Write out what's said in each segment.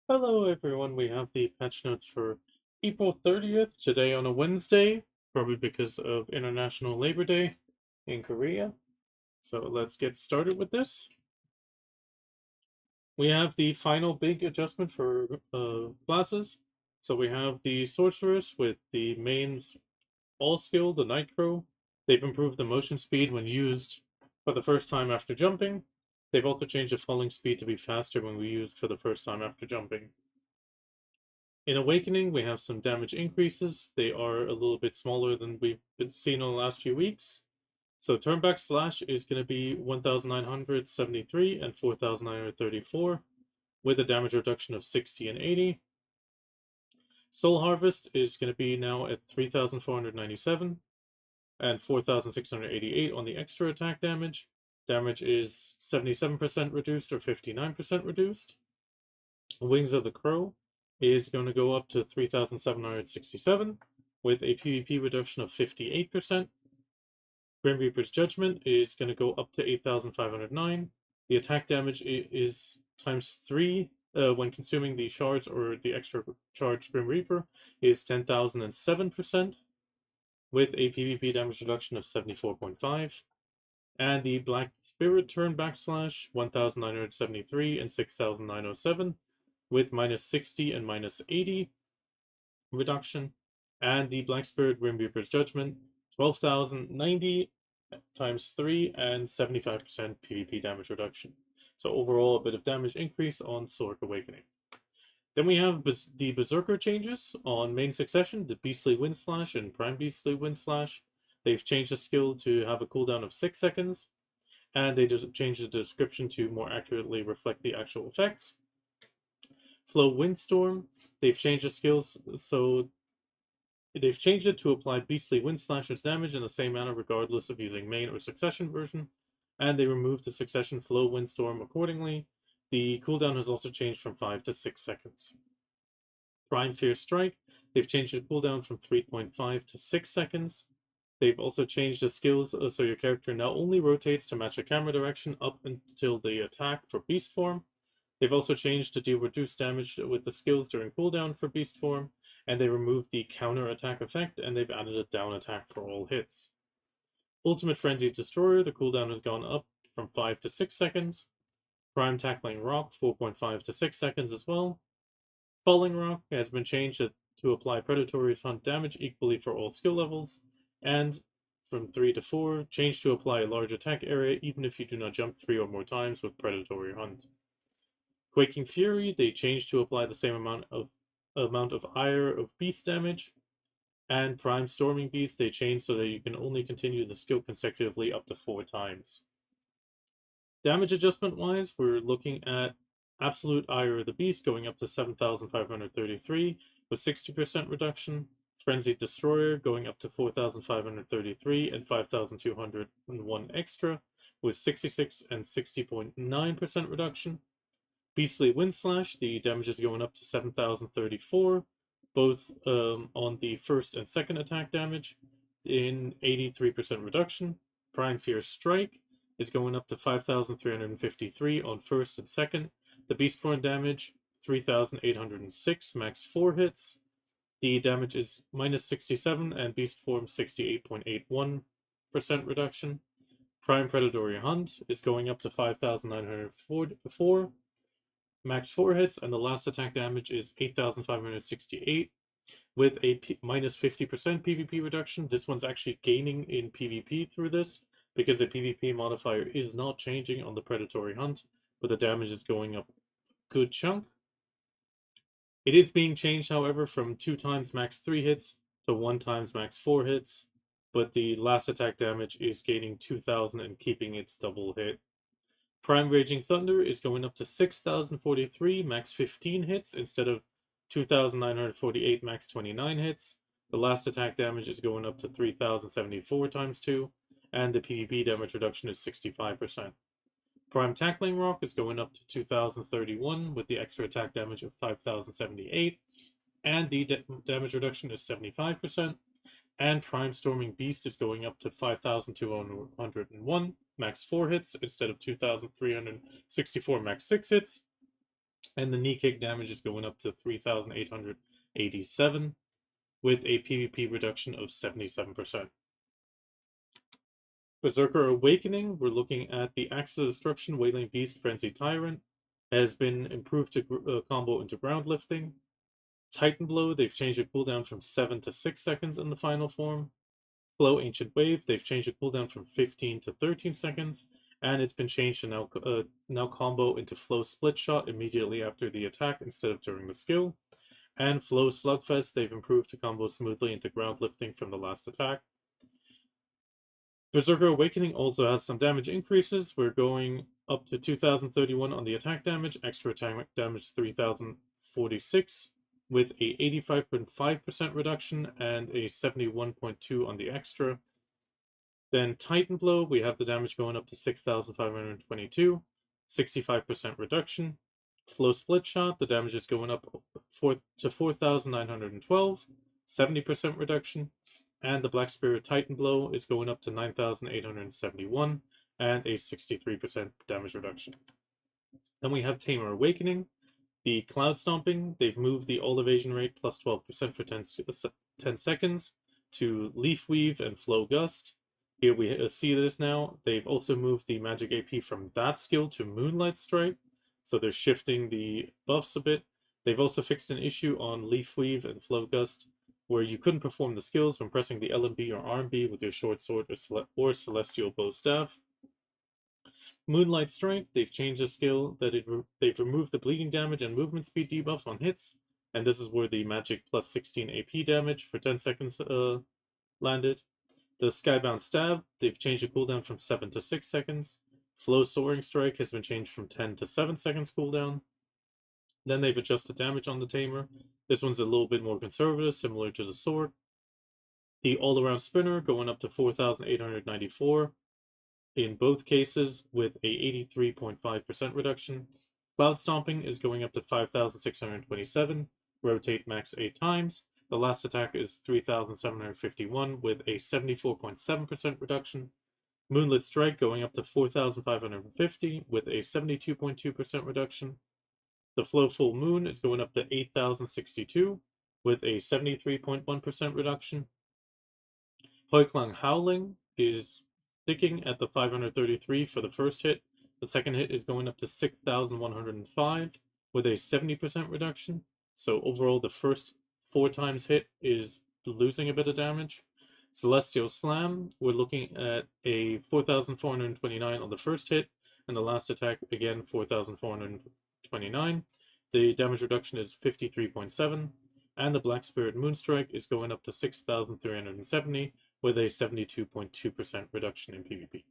Hello everyone, we have the patch notes for April 30th, today on a Wednesday, probably because of International Labor Day in Korea. So let's get started with this. We have the final big adjustment for classes. So we have the Sorceress with the main all skill, the Night Crow. They've improved the motion speed when used for the first time after jumping. They've also changed the falling speed to be faster when we used for the first time after jumping. In Awakening, we have some damage increases. They are a little bit smaller than we've been seeing in the last few weeks. So Turnback Slash is going to be 1,973 and 4,934, with a damage reduction of 60 and 80. Soul Harvest is going to be now at 3,497 and 4,688 on the extra attack damage. Damage is 77% reduced or 59% reduced. Wings of the Crow is going to go up to 3,767 with a PvP reduction of 58%. Grim Reaper's Judgment is going to go up to 8,509. The attack damage is times 3 when consuming the shards or the extra charged Grim Reaper is 10,007% with a PvP damage reduction of 74.5. And the Black Spirit Turn Backslash 1,973 and 6,907 with minus 60 and minus 80 reduction. And the Black Spirit Grim Reaper's Judgment 12,090 times 3 and 75% PvP damage reduction. So overall, a bit of damage increase on Sorc Awakening. Then we have the Berzerker changes on main succession, the Beastly Wind Slash and Prime Beastly Wind Slash. They've changed the skill to have a cooldown of 6 seconds, and they just changed the description to more accurately reflect the actual effects. Flow Windstorm, they've changed the skills, so they've changed it to apply Beastly Wind Slasher's damage in the same manner regardless of using main or succession version, and they removed the succession Flow Windstorm accordingly. The cooldown has also changed from 5 to 6 seconds. Prime Fierce Strike, they've changed the cooldown from 3.5 to 6 seconds. They've also changed the skills so your character now only rotates to match a camera direction up until the attack for Beast Form. They've also changed to deal reduced damage with the skills during cooldown for Beast Form, and they removed the counter attack effect, and they've added a down attack for all hits. Ultimate Frenzied Destroyer, the cooldown has gone up from 5 to 6 seconds. Prime Tackling Rock, 4.5 to 6 seconds as well. Falling Rock has been changed to apply Predatory's Hunt damage equally for all skill levels, and from 3 to 4, changed to apply a large attack area even if you do not jump 3 or more times with Predatory Hunt. Quaking Fury, they changed to apply the same amount of Ire of Beast damage. And Prime Storming Beast, they changed so that you can only continue the skill consecutively up to 4 times. Damage adjustment wise, we're looking at Absolute Ire of the Beast going up to 7,533 with 60% reduction. Frenzied Destroyer going up to 4,533 and 5,201 extra with 66 and 60.9% reduction. Beastly Wind Slash, the damage is going up to 7,034, both on the first and second attack damage, in 83% reduction. Prime Fierce Strike is going up to 5,353 on first and second. The Beast Form damage, 3,806, max 4 hits. The damage is minus 67, and Beast Form 68.81% reduction. Prime Predatory Hunt is going up to 5,904 max 4 hits, and the last attack damage is 8,568 with a minus 50% PvP reduction. This one's actually gaining in PvP through this because the PvP modifier is not changing on the Predatory Hunt, but the damage is going up a good chunk. It is being changed, however, from 2 times max 3 hits to 1 times max 4 hits, but the last attack damage is gaining 2,000 and keeping its double hit. Prime Raging Thunder is going up to 6,043 max 15 hits instead of 2,948 max 29 hits. The last attack damage is going up to 3,074 times 2, and the PvP damage reduction is 65%. Prime Tackling Rock is going up to 2,031 with the extra attack damage of 5,078, and the damage reduction is 75%. And Prime Storming Beast is going up to 5,201 max 4 hits instead of 2,364 max 6 hits. And the knee kick damage is going up to 3,887 with a PvP reduction of 77%. Berzerker Awakening, we're looking at the Axe of Destruction, Wailing Beast, Frenzy Tyrant, has been improved to combo into ground lifting. Titan Blow, they've changed the cooldown from 7 to 6 seconds in the final form. Flow Ancient Wave, they've changed the cooldown from 15 to 13 seconds, and it's been changed to now combo into Flow Split Shot immediately after the attack instead of during the skill. And Flow Slugfest, they've improved to combo smoothly into ground lifting from the last attack. Berzerker Awakening also has some damage increases. We're going up to 2031 on the attack damage, extra attack damage 3046, with a 85.5% reduction and a 71.2 on the extra. Then Titan Blow, we have the damage going up to 6,522, 65% reduction. Flow Split Shot, the damage is going up to 4,912, 70% reduction. And the Black Spirit Titan Blow is going up to 9,871 and a 63% damage reduction. Then we have Tamer Awakening. The Cloud Stomping, they've moved the all evasion rate plus 12% for 10 seconds to Leaf Weave and Flow Gust. Here we see this now. They've also moved the magic AP from that skill to Moonlight Strike, so they're shifting the buffs a bit. They've also fixed an issue on Leaf Weave and Flow Gust, where you couldn't perform the skills when pressing the LMB or RMB with your short sword or celestial bow staff. Moonlight Strike, they've changed the skill that they've removed the bleeding damage and movement speed debuff on hits, and this is where the magic plus 16 AP damage for 10 seconds landed. The Skybound Stab, they've changed the cooldown from 7 to 6 seconds. Flow Soaring Strike has been changed from 10 to 7 seconds cooldown. Then they've adjusted damage on the Tamer. This one's a little bit more conservative, similar to the sword. The All-Around Spinner going up to 4,894 in both cases with a 83.5% reduction. Cloud Stomping is going up to 5,627, rotate max 8 times. The last attack is 3,751 with a 74.7% reduction. Moonlit Strike going up to 4,550 with a 72.2% reduction. The Flow Full Moon is going up to 8,062 with a 73.1% reduction. Hoiklang Howling is sticking at the 533 for the first hit. The second hit is going up to 6,105 with a 70% reduction. So overall, the first 4 times hit is losing a bit of damage. Celestial Slam, we're looking at a 4,429 on the first hit, and the last attack, again, 4,429. The damage reduction is 53.7, and the Black Spirit Moonstrike is going up to 6,370 with a 72.2% reduction in PvP.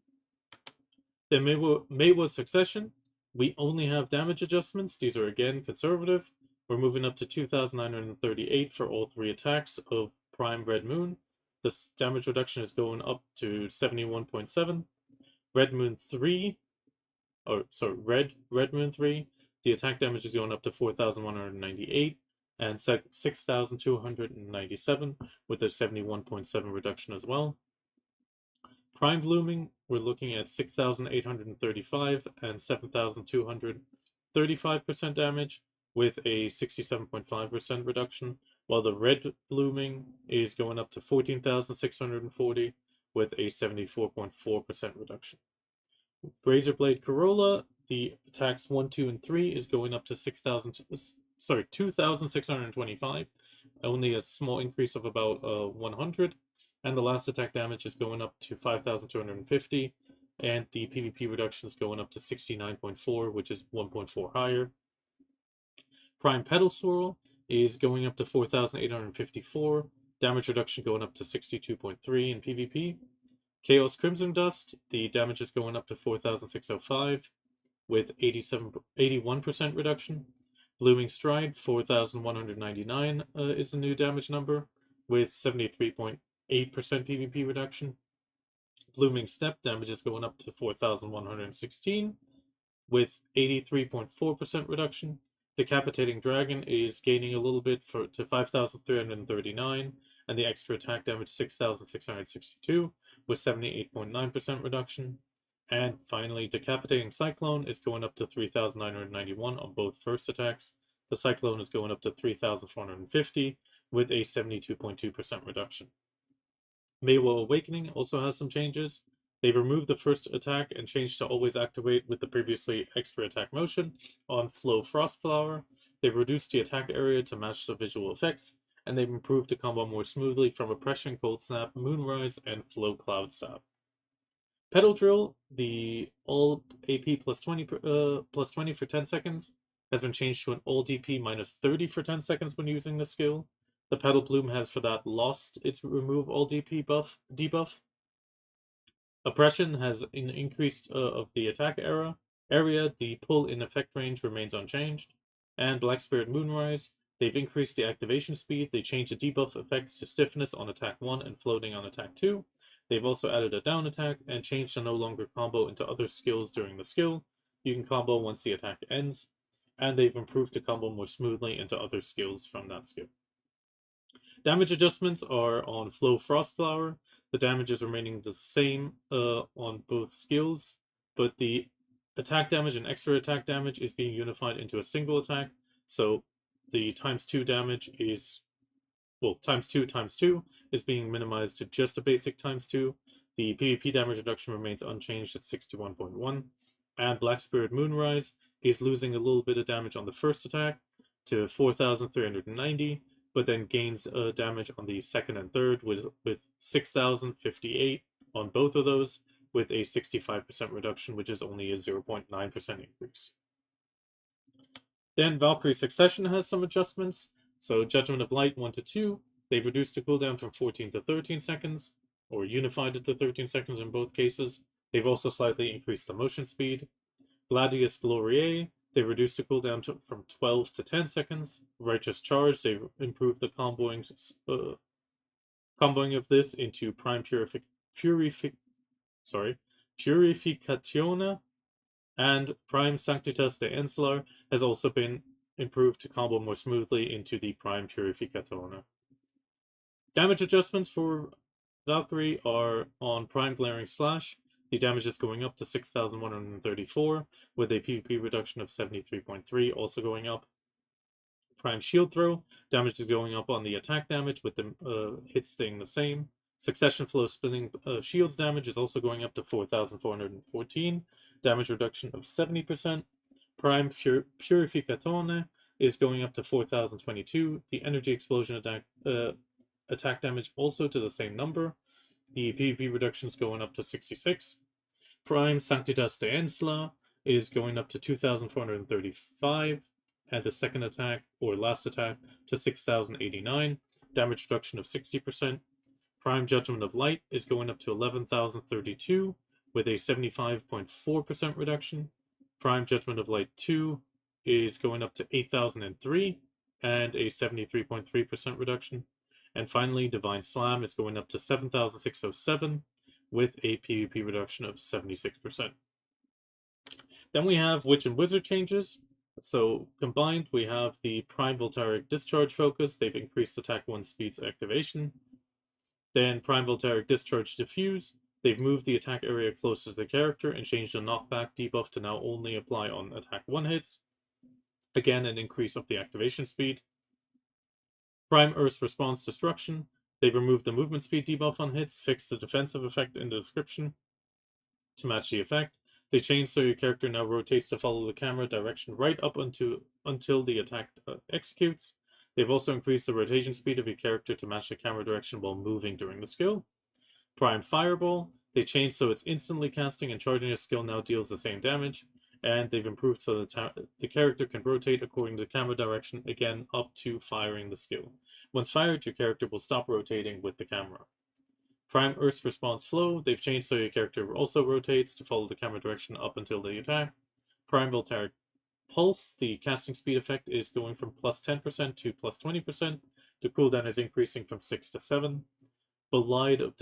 Then Maehwa Succession, we only have damage adjustments. These are again conservative. We're moving up to 2,938 for all 3 attacks of Prime Red Moon. This damage reduction is going up to 71.7. Red Moon 3, Red Moon 3, the attack damage is going up to 4,198 and 6,297 with a 71.7 reduction as well. Prime Blooming, we're looking at 6,835 and 7,235% damage with a 67.5% reduction, while the Red Blooming is going up to 14,640 with a 74.4% reduction. Razorblade Corolla, the attacks 1, 2, and 3 is going up to 2,625, only a small increase of about 100, and the last attack damage is going up to 5,250, and the PvP reduction is going up to 69.4, which is 1.4 higher. Prime Petal Swirl is going up to 4,854, damage reduction going up to 62.3 in PvP. Chaos Crimson Dust, the damage is going up to 4,605 with 81% reduction. Blooming Stride, 4,199 is the new damage number with 73.8% PvP reduction. Blooming Step, damage is going up to 4,116 with 83.4% reduction. Decapitating Dragon is gaining a little bit to 5,339, and the extra attack damage 6,662 with 78.9% reduction. And finally, Decapitating Cyclone is going up to 3,991 on both first attacks. The Cyclone is going up to 3,450 with a 72.2% reduction. Maehwa Awakening also has some changes. They've removed the first attack and changed to always activate with the previously extra attack motion on Flow Frostflower. They've reduced the attack area to match the visual effects, and they've improved the combo more smoothly from Oppression, Cold Snap, Moonrise, and Flow Cloud Sap. Pedal Drill, the all AP plus 20 for 10 seconds, has been changed to an all DP minus 30 for 10 seconds when using the skill. The Pedal Bloom has for that lost its remove all DP debuff. Oppression has an increased of the attack area. The pull in effect range remains unchanged. And Black Spirit Moonrise, they've increased the activation speed. They changed the debuff effects to stiffness on attack 1 and floating on attack 2. They've also added a down attack and changed to no longer combo into other skills during the skill. You can combo once the attack ends. And they've improved the combo more smoothly into other skills from that skill. Damage adjustments are on Flow Frostflower. The damage is remaining the same on both skills, but the attack damage and extra attack damage is being unified into a single attack. So the ×2 damage is, well, ×2 is being minimized to just a basic ×2. The PvP damage reduction remains unchanged at 61.1. And Black Spirit Moonrise is losing a little bit of damage on the first attack to 4,390. But then gains damage on the second and third with 6,058 on both of those, with a 65% reduction, which is only a 0.9% increase. Then Valkyrie Succession has some adjustments. So Judgment of Light 1 to 2, they've reduced the cooldown from 14 to 13 seconds, or unified it to 13 seconds in both cases. They've also slightly increased the motion speed. Gladius Gloriae, they've reduced the cooldown from 12 to 10 seconds. Righteous Charge, they've improved the comboing of this into Prime Purificationa, and Prime Sanctitas de Enslar has also been improved to combo more smoothly into the Prime Purificatona. Damage adjustments for Valkyrie are on Prime Glaring Slash. The damage is going up to 6,134, with a PvP reduction of 73.3 also going up. Prime Shield Throw, damage is going up on the attack damage, with the hits staying the same. Succession Flow Spinning Shields damage is also going up to 4,414, damage reduction of 70%. Prime Purificatone is going up to 4,022. The Energy Explosion attack damage also to the same number. The PvP reduction is going up to 66. Prime Sanctitas de Ensla is going up to 2,435, and the second attack, or last attack, to 6,089, damage reduction of 60%. Prime Judgment of Light is going up to 11,032, with a 75.4% reduction. Prime Judgment of Light 2 is going up to 8,003, and a 73.3% reduction. And finally, Divine Slam is going up to 7,607 with a PvP reduction of 76%. Then we have Witch and Wizard changes. So combined, we have the Prime Voltaic Discharge focus. They've increased attack 1 speed's activation. Then Prime Voltaic Discharge Diffuse. They've moved the attack area closer to the character and changed the knockback debuff to now only apply on attack 1 hits. Again, an increase of the activation speed. Prime Earth's Response Destruction. They've removed the movement speed debuff on hits, fixed the defensive effect in the description to match the effect. They changed so your character now rotates to follow the camera direction right up until the attack executes. They've also increased the rotation speed of your character to match the camera direction while moving during the skill. Prime Fireball. They changed so it's instantly casting and charging a skill now deals the same damage. And they've improved so the character can rotate according to the camera direction, again up to firing the skill. Once fired, your character will stop rotating with the camera. Prime Earth's Response Flow, they've changed so your character also rotates to follow the camera direction up until the attack. Prime Voltaic Pulse, the casting speed effect is going from plus 10% to plus 20%. The cooldown is increasing from 6 to 7. Prime Belide of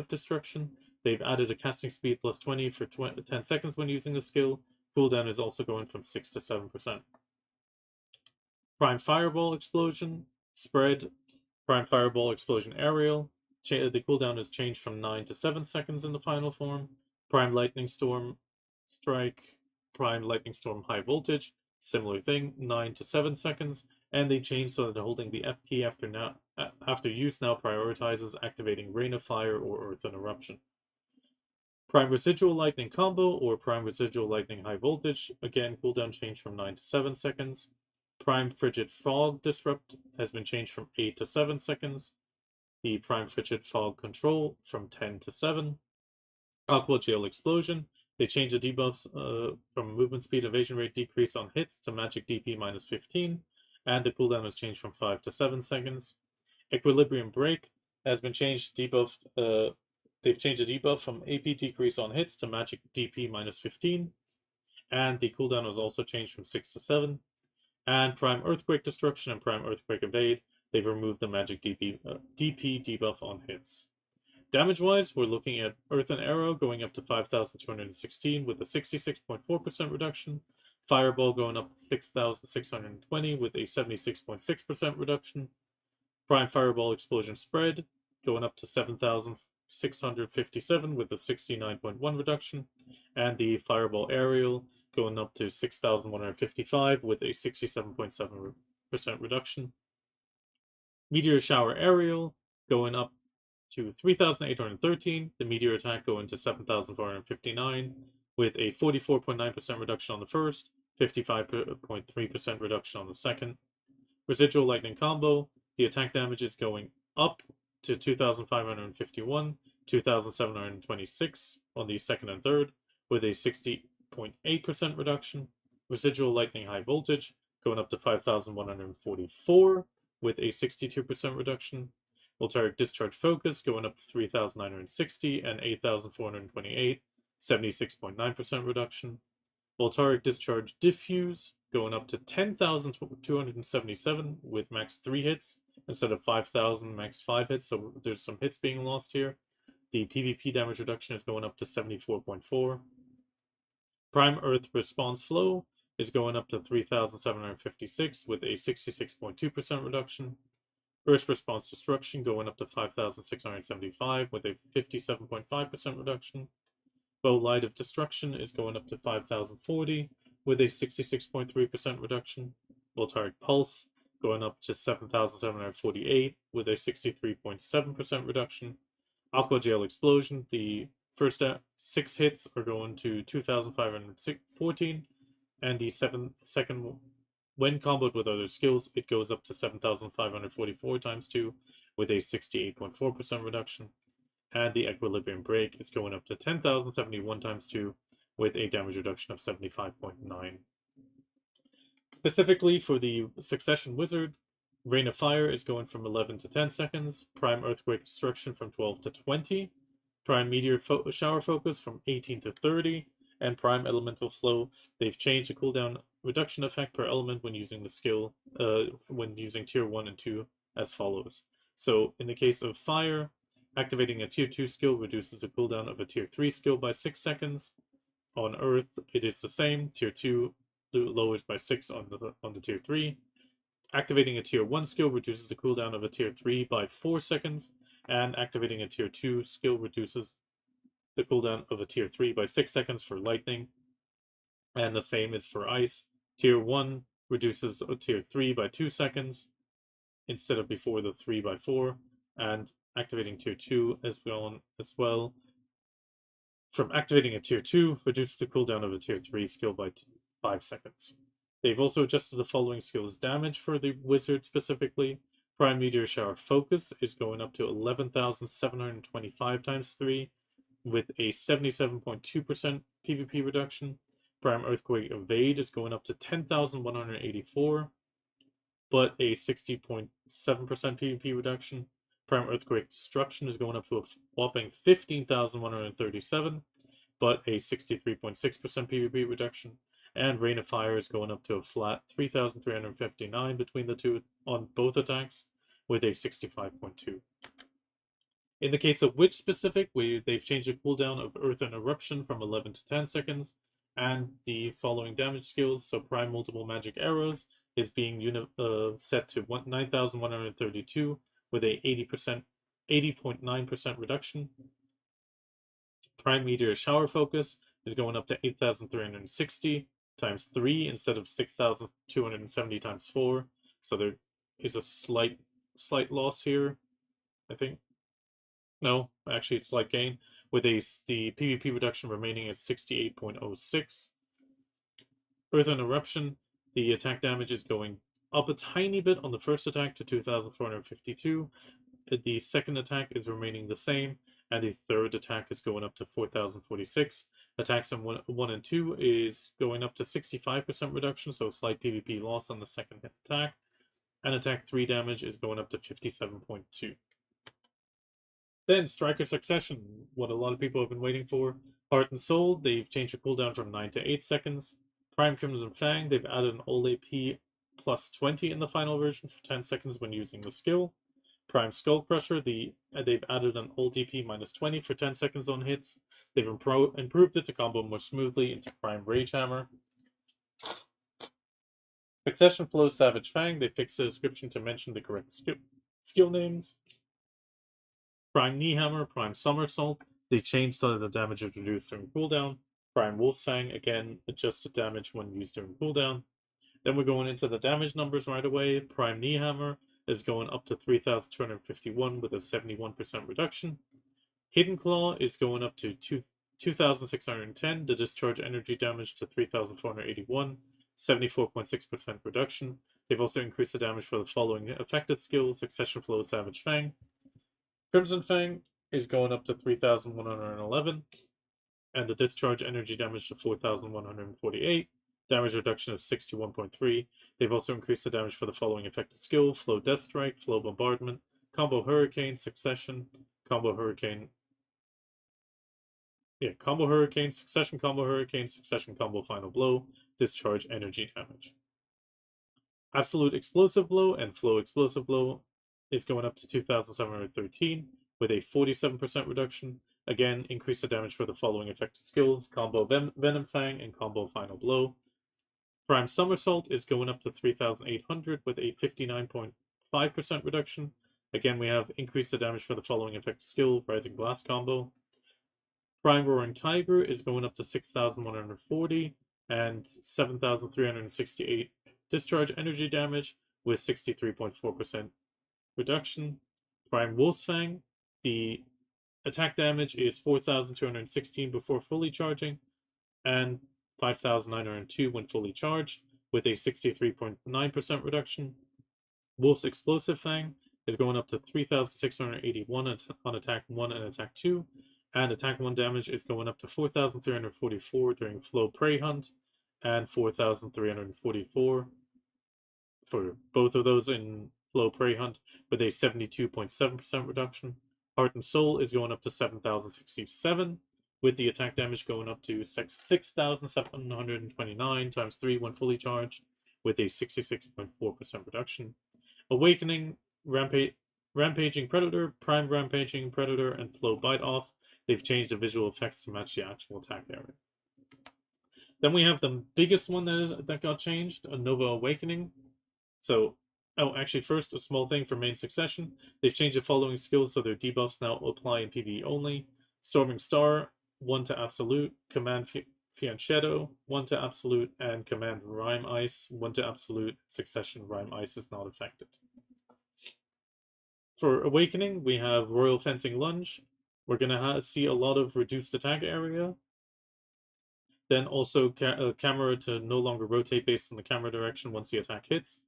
Destruction, they've added a casting speed plus 20 for 10 seconds when using the skill. Cooldown is also going from 6 to 7%. Prime Fireball Explosion, Spread, Prime Fireball Explosion Aerial. The cooldown is changed from 9 to 7 seconds in the final form. Prime Lightning Storm Strike, Prime Lightning Storm High Voltage, similar thing, 9 to 7 seconds, and they changed so that holding the F key after use now prioritizes activating Rain of Fire or Earth and Eruption. Prime Residual Lightning Combo or Prime Residual Lightning High Voltage, again cooldown change from 9 to 7 seconds. Prime Frigid Fog Disrupt has been changed from 8 to 7 seconds. The Prime Frigid Fog Control from 10 to 7. Aqua Gale Explosion, they changed the debuffs from movement speed evasion rate decrease on hits to magic DP minus 15, and the cooldown was changed from 5 to 7 seconds. Equilibrium Break has been changed, debuffed. They've changed the debuff from AP decrease on hits to magic DP minus 15, and the cooldown was also changed from 6 to 7. And Prime Earthquake Destruction and Prime Earthquake Evade, they've removed the magic DP debuff on hits. Damage-wise, we're looking at Earth and Arrow going up to 5,216 with a 66.4% reduction. Fireball going up to 6,620 with a 76.6% reduction. Prime Fireball Explosion Spread going up to 7,657 with a 69.1 reduction. And the Fireball Aerial going up to 6,155 with a 67.7% reduction. Meteor Shower Aerial going up to 3,813, the meteor attack going to 7,459, with a 44.9% reduction on the first, 55.3% reduction on the second. Residual Lightning Combo, the attack damage is going up to 2,551, 2,726 on the second and third, with a 60.8% reduction. Residual Lightning High Voltage going up to 5,144, with a 62% reduction. Voltaic Discharge Focus going up to 3,960 and 8,428, 76.9% reduction. Voltaic Discharge Diffuse going up to 10,277 with max 3 hits instead of 5,000 max 5 hits, so there's some hits being lost here. The PvP damage reduction is going up to 74.4. Prime Earth Response Flow is going up to 3,756 with a 66.2% reduction. Earth Response Destruction going up to 5,675 with a 57.5% reduction. Bow Light of Destruction is going up to 5,040 with a 66.3% reduction. Voltaic Pulse going up to 7,748 with a 63.7% reduction. Aqua Gale Explosion, the first 6 hits are going to 2,514, and the second when comboed with other skills, it goes up to 7,544 times 2 with a 68.4% reduction. And the Equilibrium Break is going up to 10,071 times 2 with a damage reduction of 75.9. Specifically for the Succession Wizard, Rain of Fire is going from 11 to 10 seconds, Prime Earthquake Destruction from 12 to 20, Prime Meteor Shower Focus from 18 to 30, and Prime Elemental Flow. They've changed the cooldown reduction effect per element when using the skill, when using tier 1 and 2 as follows. So in the case of Fire, activating a tier 2 skill reduces the cooldown of a tier 3 skill by 6 seconds. On Earth, it is the same. Tier 2 lowers by 6 on the tier 3. Activating a tier 1 skill reduces the cooldown of a tier 3 by 4 seconds, and activating a tier 2 skill reduces the cooldown of a tier 3 by 6 seconds for lightning, and the same is for ice. Tier 1 reduces a tier 3 by 2 seconds instead of before the 3 by 4, and activating tier 2 as well. From activating a tier 2 reduces the cooldown of a tier 3 skill by 5 seconds. They've also adjusted the following skills damage for the wizard specifically. Prime Meteor Shower Focus is going up to 11,725 times 3 with a 77.2% PvP reduction. Prime Earthquake Evade is going up to 10,184, but a 60.7% PvP reduction. Prime Earthquake Destruction is going up to a whopping 15,137, but a 63.6% PvP reduction. And Rain of Fire is going up to a flat 3,359 between the two on both attacks, with a 65.2. In the case of Witch specific, they've changed the cooldown of Earth and Eruption from 11 to 10 seconds, and the following damage skills. So Prime Multiple Magic Arrows is being set to 9,132 with a 80.9% reduction. Prime Meteor Shower Focus is going up to 8,360 times 3 instead of 6,270 times 4. So there is a slight loss here, I think. No, actually it's slight gain, with the PvP reduction remaining at 68.06. Earth-End Eruption, the attack damage is going up a tiny bit on the first attack to 2,452. The second attack is remaining the same, and the third attack is going up to 4,046. Attacks on 1 and 2 is going up to 65% reduction, so slight PvP loss on the second attack. And attack 3 damage is going up to 57.2. Then Striker Succession, what a lot of people have been waiting for. Heart and Soul, they've changed the cooldown from 9 to 8 seconds. Prime Crimson Fang, they've added an all AP plus 20 in the final version for 10 seconds when using the skill. Prime Skull Crusher, they've added an all DP minus 20 for 10 seconds on hits. They've improved it to combo more smoothly into Prime Rage Hammer. Succession Flow Savage Fang, they fixed the description to mention the correct skill names. Prime Knee Hammer, Prime Somersault, they changed so that the damage is reduced during cooldown. Prime Wolf Fang, again, adjusted damage when used during cooldown. Then we're going into the damage numbers right away. Prime Knee Hammer is going up to 3,251 with a 71% reduction. Hidden Claw is going up to 2,610 to discharge energy damage to 3,481, 74.6% reduction. They've also increased the damage for the following affected skills: Succession Flow Savage Fang. Crimson Fang is going up to 3,111, and the discharge energy damage to 4,148. Damage reduction of 61.3. They've also increased the damage for the following affected skill: Flow Death Strike, Flow Bombardment, Combo Hurricane, Succession, Combo Hurricane. Combo Hurricane, Succession Combo Hurricane, Succession Combo Final Blow, Discharge Energy Damage. Absolute Explosive Blow and Flow Explosive Blow is going up to 2,713 with a 47% reduction. Again, increase the damage for the following affected skills: Combo Venom Fang and Combo Final Blow. Prime Somersault is going up to 3,800 with a 59.5% reduction. Again, we have increased the damage for the following effective skill: Rising Blast Combo. Prime Roaring Tiger is going up to 6,140 and 7,368 discharge energy damage with 63.4% reduction. Prime Wolf's Fang, the attack damage is 4,216 before fully charging and 5,902 when fully charged with a 63.9% reduction. Wolf's Explosive Fang is going up to 3,681 on attack 1 and attack 2, and attack 1 damage is going up to 4,344 during Flow Prey Hunt and 4,344 for both of those in Flow Prey Hunt with a 72.7% reduction. Heart and Soul is going up to 7,067 with the attack damage going up to 6,729 times 3 when fully charged with a 66.4% reduction. Awakening, Rampaging Predator, Prime Rampaging Predator, and Flow Bite Off. They've changed the visual effects to match the actual attack area. Then we have the biggest one that got changed, a Nova Awakening. So, actually, first, a small thing for main Succession. They've changed the following skills so their debuffs now apply in PvE only. Storming Star, 1 to Absolute. Command Fiant Shadow, 1 to Absolute. And Command Rime Ice, 1 to Absolute. Succession Rime Ice is not affected. For Awakening, we have Royal Fencing Lunge. We're going to see a lot of reduced attack area. Then also camera to no longer rotate based on the camera direction once the attack hits.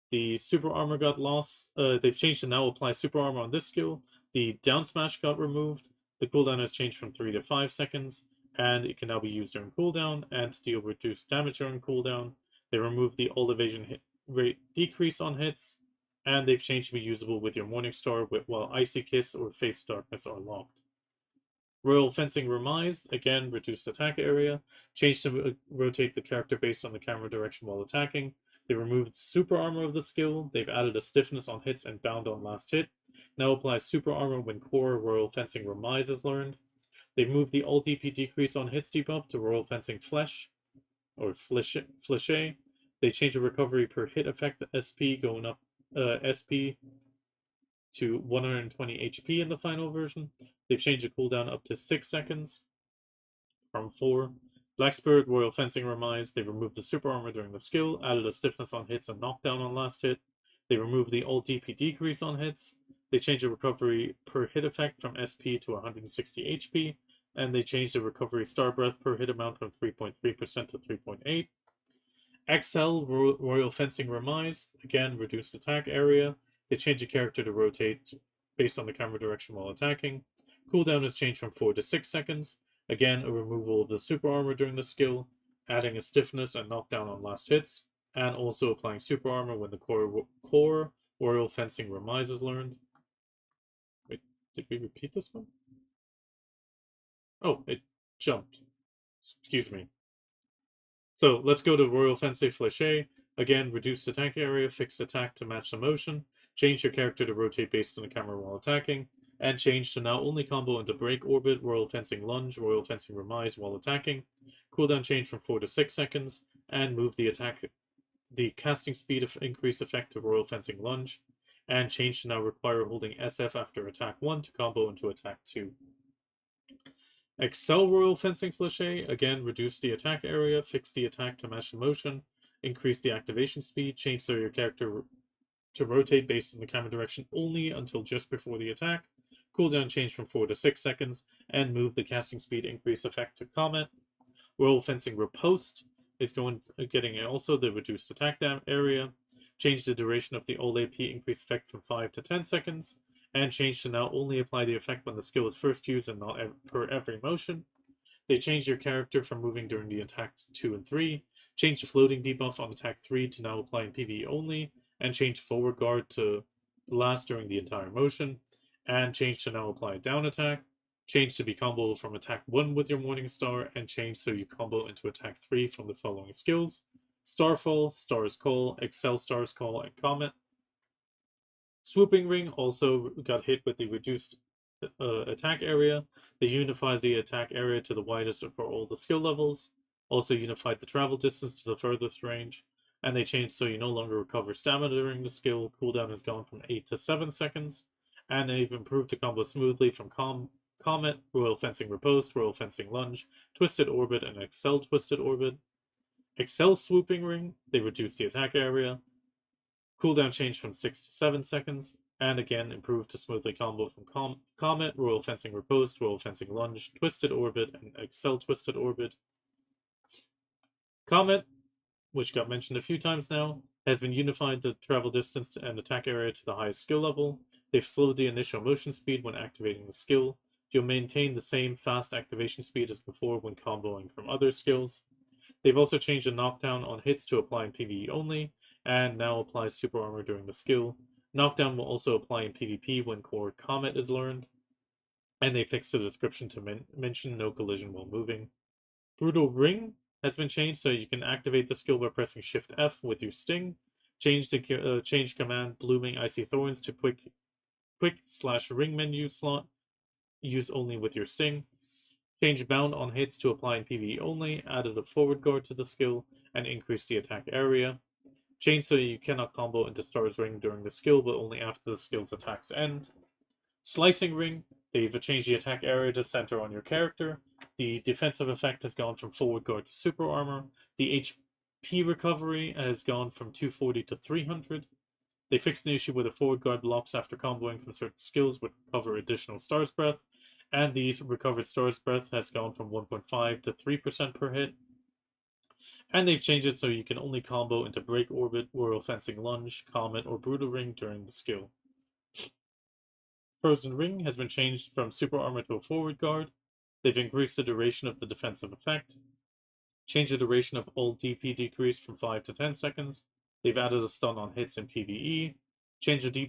The Super Armor got lost. They've changed to now apply Super Armor on this skill. The Down Smash got removed. The cooldown has changed from 3 to 5 seconds. And it can now be used during cooldown and to deal reduced damage during cooldown. They removed the all evasion hit rate decrease on hits. And they've changed to be usable with your Morningstar while Icy Kiss or Face Darkness are locked. Royal Fencing Remise, again, reduced attack area. Changed to rotate the character based on the camera direction while attacking. They removed Super Armor of the skill. They've added a stiffness on hits and bound on last hit. Now applies Super Armor when core Royal Fencing Remise is learned. They've moved the all DP decrease on hits debuff to Royal Fencing Flesh, or Fleche. They changed the recovery per hit effect SP going up SP to 120 HP in the final version. They've changed the cooldown up to 6 seconds. from 4. Black Spirit Royal Fencing Remise, they removed the super armor during the skill, added a stiffness on hits and knockdown on last hit. They removed the all DP decrease on hits. They changed the recovery per hit effect from SP to 160 HP, and they changed the recovery star breath per hit amount from 3.3% to 3.8. XL Royal Fencing Remise, again, reduced attack area. They changed the character to rotate based on the camera direction while attacking. Cooldown is changed from 4 to 6 seconds. Again, a removal of the super armor during the skill, adding a stiffness and knockdown on last hits, and also applying super armor when the core Royal Fencing Remise is learned. Wait, did we repeat this one? Oh, it jumped. Excuse me. So let's go to Royal Fencing Fléché. Again, reduced attack area, fixed attack to match the motion, change your character to rotate based on the camera while attacking, and change to now only combo into Break Orbit, Royal Fencing Lunge, Royal Fencing Remise while attacking. Cooldown change from 4 to 6 seconds, and move the casting speed of increase effect to Royal Fencing Lunge, and change to now require holding SF after attack 1 to combo into attack 2. Excel Royal Fencing Fléché, again, reduce the attack area, fix the attack to match the motion, increase the activation speed, change so your character to rotate based on the camera direction only until just before the attack, cooldown change from 4 to 6 seconds, and move the casting speed increase effect to Comet. Royal Fencing Riposte is getting also the reduced attack area, change the duration of the all AP increase effect from 5 to 10 seconds, and change to now only apply the effect when the skill is first used and not per every motion. They changed your character from moving during the attacks 2 and 3, change the floating debuff on attack 3 to now apply in PvE only, and change forward guard to last during the entire motion, and change to now apply down attack, change to be combo from attack 1 with your Morning Star, and change so you combo into attack 3 from the following skills: Starfall, Star's Call, Excel Star's Call, and Comet. Swooping Ring also got hit with the reduced attack area. They unified the attack area to the widest for all the skill levels, also unified the travel distance to the furthest range, and they changed so you no longer recover stamina during the skill. Cooldown has gone from 8 to 7 seconds, and they've improved to combo smoothly from Comet, Royal Fencing Riposte, Royal Fencing Lunge, Twisted Orbit, and Excel Twisted Orbit. Excel Swooping Ring, they reduced the attack area. Cooldown changed from 6 to 7 seconds, and again improved to smoothly combo from Comet, Royal Fencing Riposte, Royal Fencing Lunge, Twisted Orbit, and Excel Twisted Orbit. Comet, which got mentioned a few times now, has been unified the travel distance and attack area to the highest skill level. They've slowed the initial motion speed when activating the skill. You'll maintain the same fast activation speed as before when comboing from other skills. They've also changed the knockdown on hits to apply in PvE only, and now applies super armor during the skill. Knockdown will also apply in PvP when core Comet is learned, and they fixed the description to mention no collision while moving. Brutal Ring has been changed so you can activate the skill by pressing Shift F with your Sting. Change command Blooming Icy Thorns to quick/ring menu slot. Use only with your Sting. Change bound on hits to apply in PvE only. Added a forward guard to the skill and increased the attack area. Change so you cannot combo into Star's Ring during the skill, but only after the skill's attacks end. Slicing Ring, they've changed the attack area to center on your character. The defensive effect has gone from forward guard to super armor. The HP recovery has gone from 240 to 300. They fixed an issue where the forward guard blocks after comboing from certain skills would recover additional Star's Breath, and the recovered Star's Breath has gone from 1.5 to 3% per hit. And they've changed it so you can only combo into Break Orbit, Royal Fencing Lunge, Comet, or Brutal Ring during the skill. Frozen Ring has been changed from super armor to a forward guard. They've increased the duration of the defensive effect, changed the duration of all DP decrease from 5 to 10 seconds. They've added a stun on hits in PvE, changed the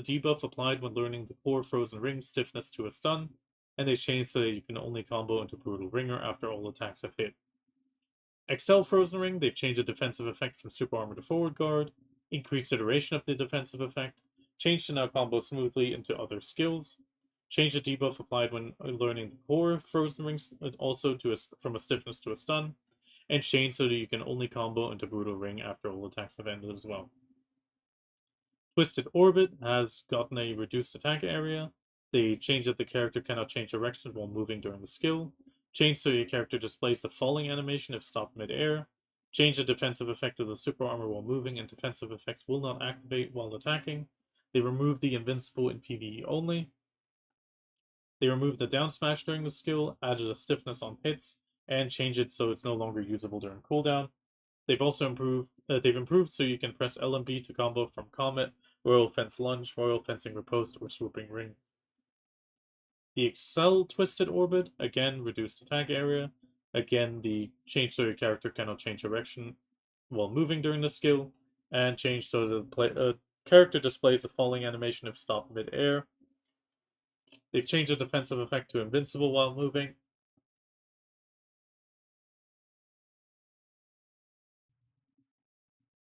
debuff applied when learning the core Frozen Ring stiffness to a stun, and they changed so that you can only combo into Brutal Ringer after all attacks have hit. Excel Frozen Ring, they've changed the defensive effect from super armor to forward guard, increased the duration of the defensive effect, changed to now combo smoothly into other skills, changed the debuff applied when learning the core Frozen Rings also from a stiffness to a stun, and changed so that you can only combo into Brutal Ring after all attacks have ended as well. Twisted Orbit has gotten a reduced attack area. They change that the character cannot change direction while moving during the skill. Change so your character displays the falling animation if stopped mid-air. Change the defensive effect of the super armor while moving, and defensive effects will not activate while attacking. They remove the invincible in PvE only. They removed the down smash during the skill, added a stiffness on hits, and changed it so it's no longer usable during cooldown. They've also improved so you can press LMB to combo from Comet, Royal Fence Lunge, Royal Fencing Riposte, or Swooping Ring. The Excel Twisted Orbit, again, reduced attack area. Again, the change so your character cannot change direction while moving during the skill, and change so the character displays the falling animation if stopped mid-air. They've changed the defensive effect to invincible while moving.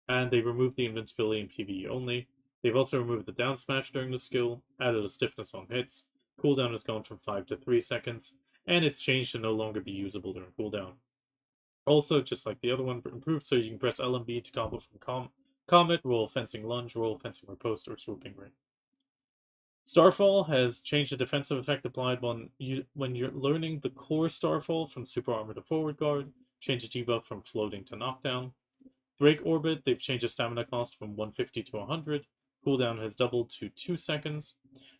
And they removed the invincibility in PvE only. They've also removed the down smash during the skill, added a stiffness on hits. Cooldown has gone from 5 to 3 seconds, and it's changed to no longer be usable during cooldown. Also, just like the other one, improved so you can press LMB to combo from Comet, Royal Fencing Lunge, Royal Fencing Riposte, or Swooping Ring. Starfall has changed the defensive effect applied when you're learning the core Starfall from Super Armor to Forward Guard, change the debuff from Floating to Knockdown. Break Orbit, they've changed the stamina cost from 150 to 100, cooldown has doubled to 2 seconds,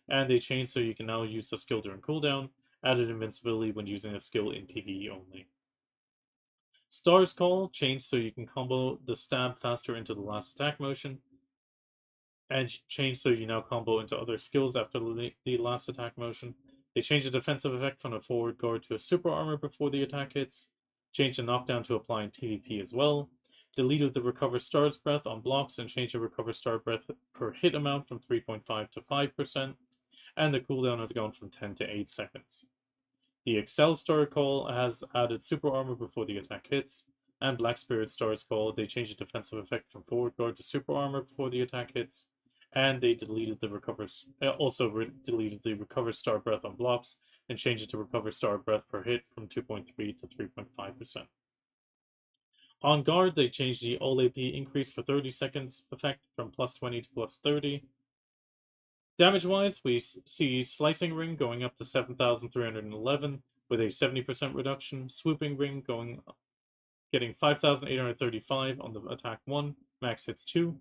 and they changed so you can now use the skill during cooldown, added invincibility when using a skill in PvE only. Star's Call changed so you can combo the stab faster into the last attack motion, and changed so you now combo into other skills after the last attack motion. They changed the defensive effect from a forward guard to a super armor before the attack hits, changed the knockdown to apply in PvP as well, deleted the recover star's breath on blocks and changed the recover star breath per hit amount from 3.5 to 5%, and the cooldown has gone from 10 to 8 seconds. The Excel Star Call has added super armor before the attack hits, and Black Spirit Star's Call, they changed the defensive effect from forward guard to super armor before the attack hits, and they deleted the deleted the recover star breath on blocks and changed it to recover star breath per hit from 2.3 to 3.5%. On guard, they changed the all AP increase for 30 seconds effect from plus 20 to plus 30. Damage wise, we see Slicing Ring going up to 7,311 with a 70% reduction, Swooping Ring getting 5,835 on the attack 1, max hits 2.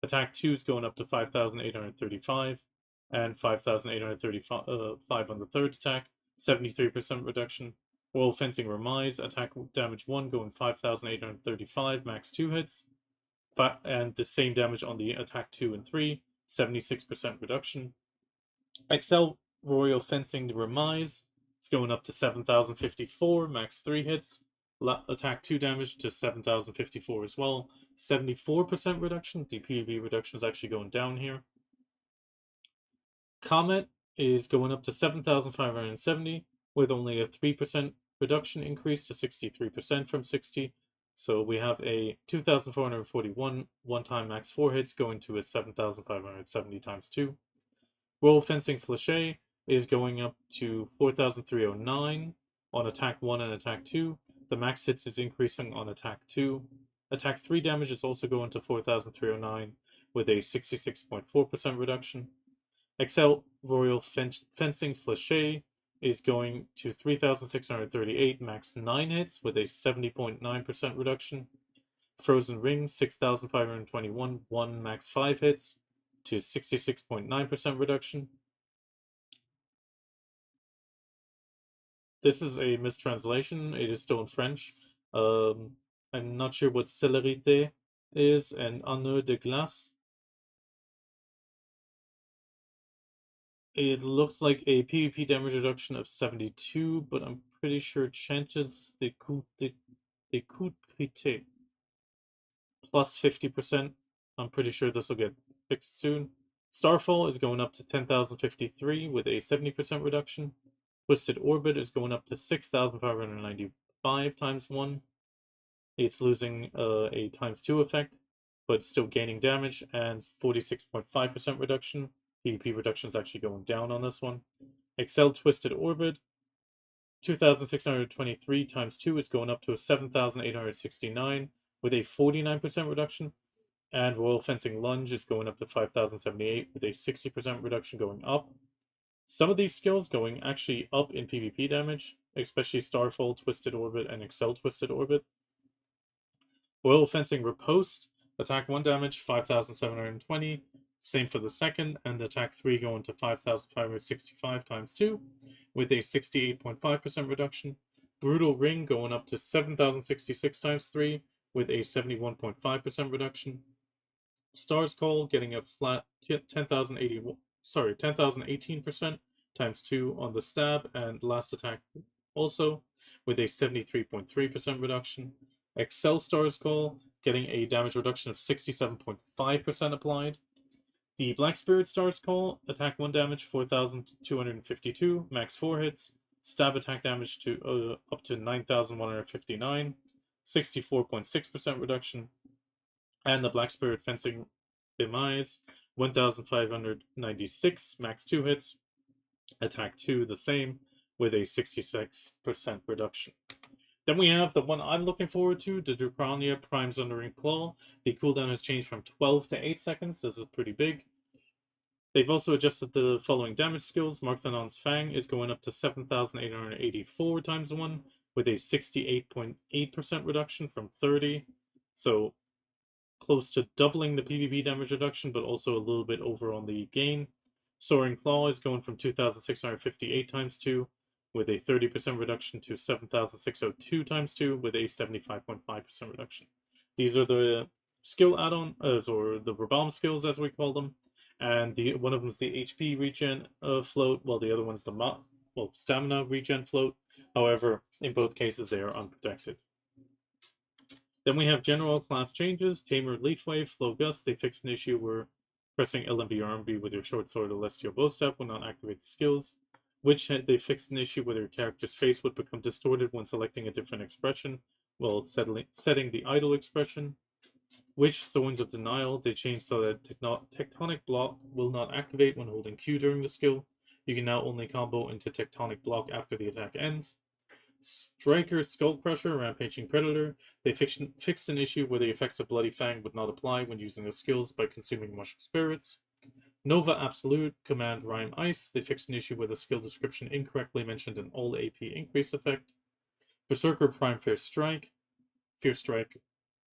Attack 2 is going up to 5,835 and 5,835 on the third attack, 73% reduction. Royal Fencing Remise, attack damage 1 going 5,835, max 2 hits, and the same damage on the attack 2 and 3, 76% reduction. Excel Royal Fencing Remise is going up to 7,054, max 3 hits. Attack 2 damage to 7,054 as well. 74% reduction. The PvP reduction is actually going down here. Comet is going up to 7,570 with only a 3% reduction increase to 63% from 60. So we have a 2,441 one-time max 4 hits going to a 7,570 times 2. Royal Fencing Flèche is going up to 4,309 on attack 1 and attack 2. The max hits is increasing on attack 2. Attack 3 damage is also going to 4,309 with a 66.4% reduction. Excel Royal Fencing Flèche is going to 3,638, max 9 hits with a 70.9% reduction. Frozen Ring, 6,521, 1 max 5 hits to 66.9% reduction. This is a mistranslation. It is still in French. I'm not sure what célérité is and Anneau de glace. It looks like a PvP damage reduction of 72, but I'm pretty sure it changes the coup de crité plus 50%. I'm pretty sure this will get fixed soon. Starfall is going up to 10,053 with a 70% reduction. Twisted Orbit is going up to 6,595 times 1. It's losing a times 2 effect, but still gaining damage, and 46.5% reduction. PvP reduction is actually going down on this one. Excel Twisted Orbit, 2,623 times 2 is going up to a 7,869 with a 49% reduction. And Royal Fencing Lunge is going up to 5,078 with a 60% reduction going up. Some of these skills going actually up in PvP damage, especially Starfall, Twisted Orbit, and Excel Twisted Orbit. Oil Fencing Riposte, attack 1 damage, 5,720. Same for the second, and attack 3 going to 5,565 times 2, with a 68.5% reduction. Brutal Ring going up to 7,066 times 3, with a 71.5% reduction. Stars Call getting a flat 10,018% times 2 on the stab and last attack also, with a 73.3% reduction. Excel Stars Call getting a damage reduction of 67.5% applied. The Black Spirit Stars Call, attack 1 damage, 4,252, max 4 hits, stab attack damage to up to 9,159, 64.6% reduction. And the Black Spirit Fencing Demise, 1,596, max 2 hits, attack 2 the same, with a 66% reduction. Then we have the one I'm looking forward to, the Drakania Prime Sundering Claw. The cooldown has changed from 12 to 8 seconds. This is pretty big. They've also adjusted the following damage skills. Markthanon's Fang is going up to 7,884 times 1, with a 68.8% reduction from 30. So close to doubling the PvP damage reduction, but also a little bit over on the gain. Soaring Claw is going from 2,658 times 2, with a 30% reduction to 7,602 times 2, with a 75.5% reduction. These are the skill add-on, or the Rebomb skills as we call them, and one of them is the HP regen float, while the other one's the stamina regen float. However, in both cases they are unprotected. Then we have general class changes. Tamer, Leaf Wave, Flow Gust. They fixed an issue where pressing LMB or RMB with your short sword or Celestial Bow Staff will not activate the skills. Witch Head, they fixed an issue where your character's face would become distorted when selecting a different expression while setting the idle expression. Witch Thorns of Denial, they changed so that Tectonic Block will not activate when holding Q during the skill. You can now only combo into Tectonic Block after the attack ends. Striker Skull Crusher, Rampaging Predator, they fixed an issue where the effects of Bloody Fang would not apply when using the skills by consuming Mushroom Spirits. Nova Absolute, Command Rhyme Ice, they fixed an issue with the skill description incorrectly mentioned an all AP increase effect. Berzerker Prime Fierce Strike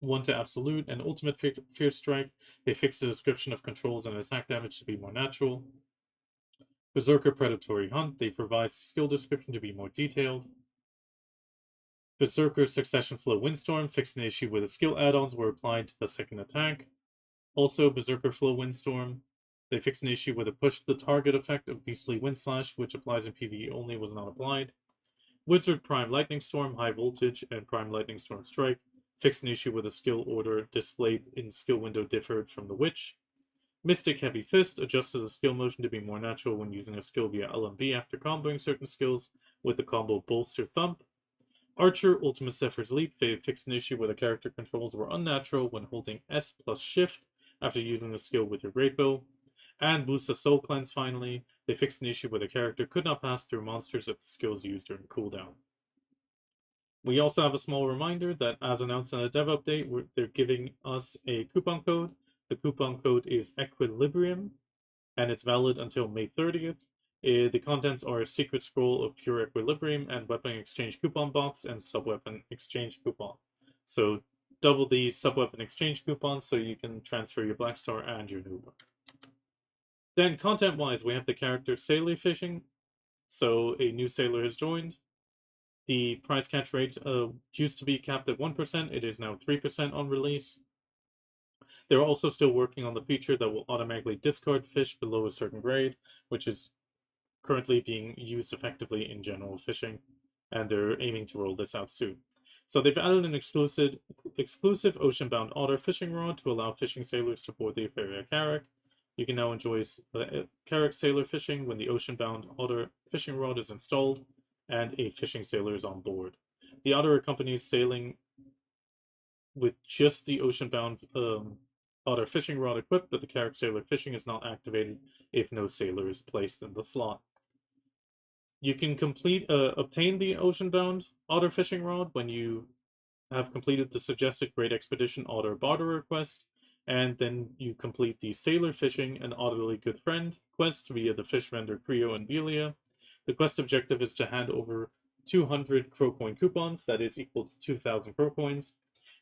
1 to Absolute, and Ultimate Fierce Strike, they fixed the description of controls and attack damage to be more natural. Berzerker Predatory Hunt, they've revised the skill description to be more detailed. Berzerker Succession Flow Windstorm fixed an issue where the skill add-ons were applied to the second attack. Also, Berzerker Flow Windstorm, they fixed an issue where the push the target effect of Beastly Wind Slash, which applies in PvE only, was not applied. Wizard Prime Lightning Storm, High Voltage, and Prime Lightning Storm Strike fixed an issue where the skill order displayed in skill window differed from the Witch. Mystic Heavy Fist adjusted the skill motion to be more natural when using a skill via LMB after comboing certain skills with the combo Bolster Thump. Archer Ultimate Zephyr's Leap fixed an issue where the character controls were unnatural when holding S plus Shift after using the skill with your Great Bow. And Busa Soul Cleanse finally, they fixed an issue where the character could not pass through monsters if the skill is used during cooldown. We also have a small reminder that, as announced in a dev update, they're giving us a coupon code. The coupon code is Equilibrium, and it's valid until May 30th. The contents are a secret scroll of pure equilibrium and weapon exchange coupon box and sub-weapon exchange coupon. So double the sub-weapon exchange coupons so you can transfer your Black Star and your Nuba. Then content-wise, we have the character Sailor Fishing. So a new sailor has joined. The prize catch rate used to be capped at 1%. It is now 3% on release. They're also still working on the feature that will automatically discard fish below a certain grade, which is currently being used effectively in general fishing, and they're aiming to roll this out soon. So they've added an exclusive ocean-bound otter fishing rod to allow fishing sailors to board the ferry at Carrack. You can now enjoy Carrack sailor fishing when the ocean-bound otter fishing rod is installed and a fishing sailor is on board. The otter accompanies sailing with just the ocean-bound otter fishing rod equipped, but the Carrack sailor fishing is not activated if no sailor is placed in the slot. You can obtain the ocean-bound otter fishing rod when you have completed the suggested Great Expedition Otter barter request, and then you complete the Sailor Fishing and Audibly Good Friend quest via the fish vendor Creo and Velia. The quest objective is to hand over 200 Crow Coin coupons, that is equal to 2,000 Crow Coins,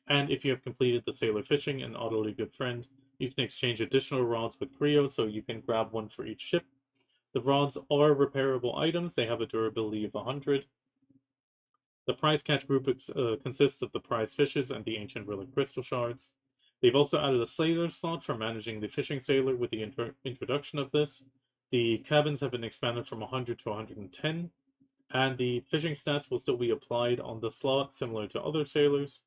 and if you have completed the Sailor Fishing and Audibly Good Friend, you can exchange additional rods with Creo, so you can grab one for each ship. The rods are repairable items, they have a durability of 100. The prize catch group consists of the prize fishes and the ancient relic crystal shards. They've also added a sailor slot for managing the fishing sailor with the introduction of this. The cabins have been expanded from 100 to 110, and the fishing stats will still be applied on the slot, similar to other sailors,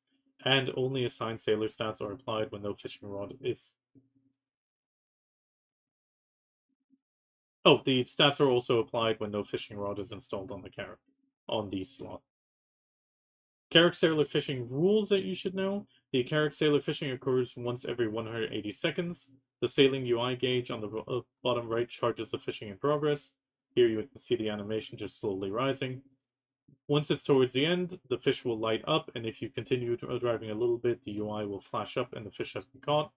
and only assigned sailor stats are applied when no fishing rod is. Oh, the stats are also applied when no fishing rod is installed on the Carrack, on the slot. Carrack Sailor Fishing rules that you should know. The Carrack Sailor Fishing occurs once every 180 seconds. The sailing UI gauge on the bottom right charges the fishing in progress. Here you can see the animation just slowly rising. Once it's towards the end, the fish will light up, and if you continue driving a little bit, the UI will flash up and the fish has been caught.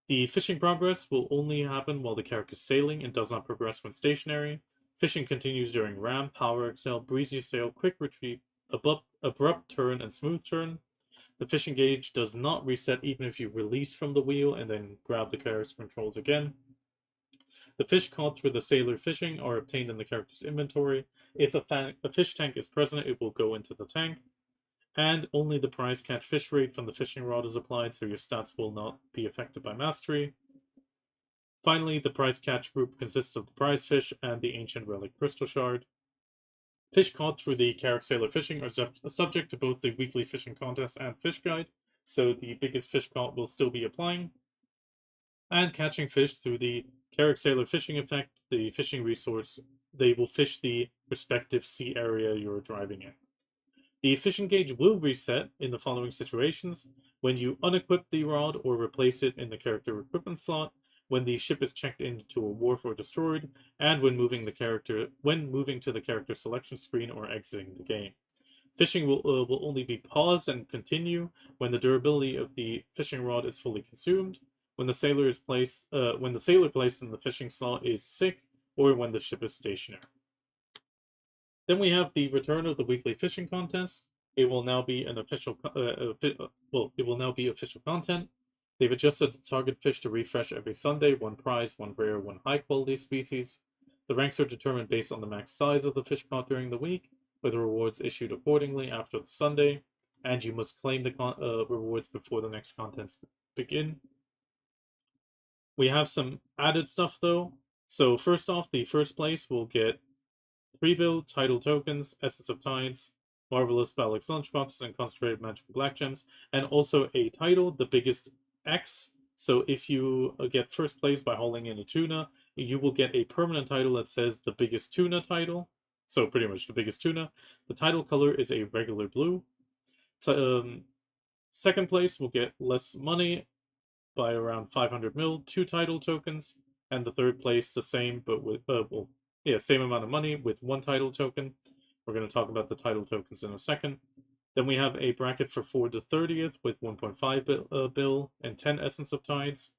The fishing progress will only happen while the Carrack is sailing and does not progress when stationary. Fishing continues during ram, power excel, breezy sail, quick retreat, abrupt turn, and smooth turn. The fishing gauge does not reset even if you release from the wheel and then grab the Carrack's controls again. The fish caught through the sailor fishing are obtained in the character's inventory. If a fish tank is present, it will go into the tank. And only the prize catch fish rate from the fishing rod is applied, so your stats will not be affected by mastery. Finally, the prize catch group consists of the prize fish and the ancient relic crystal shard. Fish caught through the Carrack Sailor Fishing are subject to both the weekly fishing contest and fish guide, so the biggest fish caught will still be applying. And catching fish through the Carrack Sailor Fishing effect, the fishing resource, they will fish the respective sea area you're driving in. The fishing gauge will reset in the following situations: when you unequip the rod or replace it in the character equipment slot, when the ship is checked into a wharf or destroyed, and when moving to the character selection screen or exiting the game. Fishing will only be paused and continue when the durability of the fishing rod is fully consumed, when the sailor placed in the fishing slot is sick, or when the ship is stationary. Then we have the return of the weekly fishing contest. It will now be an official. It will now be official content. They've adjusted the target fish to refresh every Sunday. One prize, one rare, one high quality species. The ranks are determined based on the max size of the fish caught during the week, with the rewards issued accordingly after the Sunday, and you must claim the rewards before the next contests begin. We have some added stuff though. So first off, the first place will get 3 bill title tokens, Essence of Tides, Marvelous Balix Lunchboxes, and Concentrated Magical Black Gems, and also a title, the biggest X. So if you get first place by hauling in a tuna, you will get a permanent title that says the biggest tuna title. So pretty much the biggest tuna. The title color is a regular blue. Second place will get less money by around 500 mil, 2 title tokens, and the third place the same, but with same amount of money with 1 title token. We're going to talk about the title tokens in a second. Then we have a bracket for 4 to 30th with 1.5 bill and 10 Essence of Tides.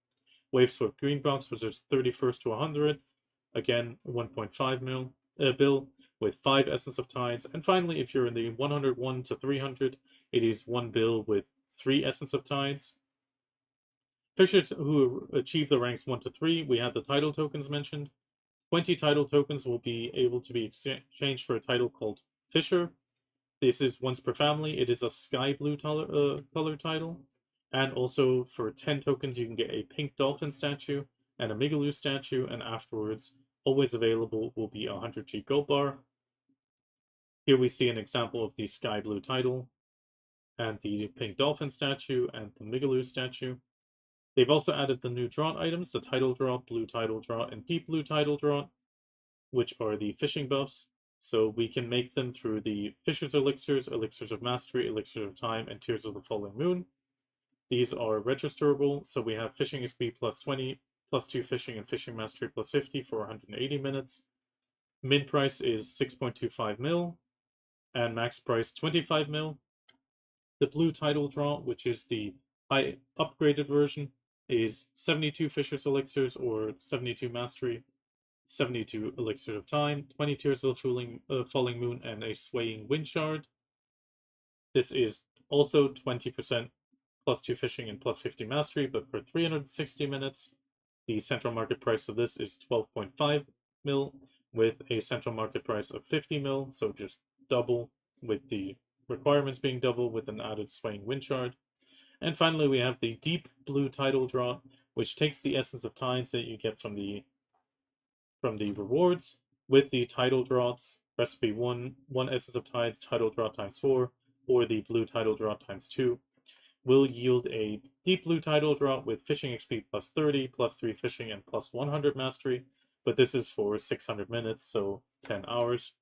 Wave Swift Green Box, which is 31st to 100th. Again, 1.5 bill with 5 Essence of Tides. And finally, if you're in the 101 to 300, it is 1 bill with 3 Essence of Tides. Fishers who achieve the ranks 1 to 3, we have the title tokens mentioned. 20 title tokens will be able to be exchanged for a title called Fisher. This is once per family. It is a sky blue color title. And also for 10 tokens, you can get a pink dolphin statue and a Migaloo statue. And afterwards, always available will be a 100G gold bar. Here we see an example of the sky blue title and the pink dolphin statue and the Migaloo statue. They've also added the new draught items, the title draught, blue title draught, and deep blue title draught, which are the fishing buffs. So we can make them through the Fisher's Elixirs, Elixirs of Mastery, Elixirs of Time, and Tears of the Falling Moon. These are registerable, so we have Fishing XP plus 20, plus 2 Fishing, and Fishing Mastery plus 50 for 180 minutes. Min price is 6.25 mil, and max price 25 mil. The blue title draught, which is the high upgraded version, is 72 Fisher's Elixirs or 72 Mastery, 72 Elixirs of Time, 20 Tears of the Falling Moon, and a Swaying Wind Shard. This is also 20% plus 2 fishing and plus 50 mastery, but for 360 minutes, the central market price of this is 12.5 mil with a central market price of 50 mil, so just double with the requirements being double with an added Swaying Wind Shard. And finally, we have the Deep Blue Tidal Draught, which takes the Essence of Tides that you get from the rewards with the Tidal Draughts, recipe 1 Essence of Tides, Tidal Draught times 4, or the Blue Tidal Draught times 2, will yield a Deep Blue Tidal Draught with Fishing XP plus 30, plus 3 fishing, and plus 100 mastery, but this is for 600 minutes, so 10 hours.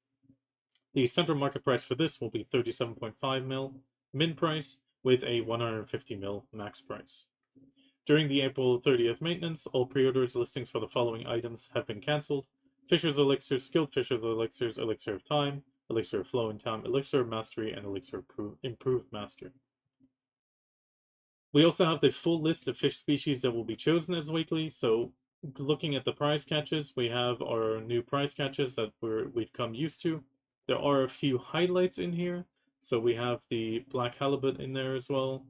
The central market price for this will be 37.5 mil min price with a 150 mil max price. During the April 30th maintenance, all pre-orders listings for the following items have been cancelled: Fisher's Elixirs, Skilled Fisher's Elixirs, Elixir of Time, Elixir of Flow and Time, Elixir of Mastery, and Elixir of Improved Mastery. We also have the full list of fish species that will be chosen as weekly, so looking at the prize catches, we have our new prize catches that we've come used to. There are a few highlights in here, so we have the Black Halibut in there as well,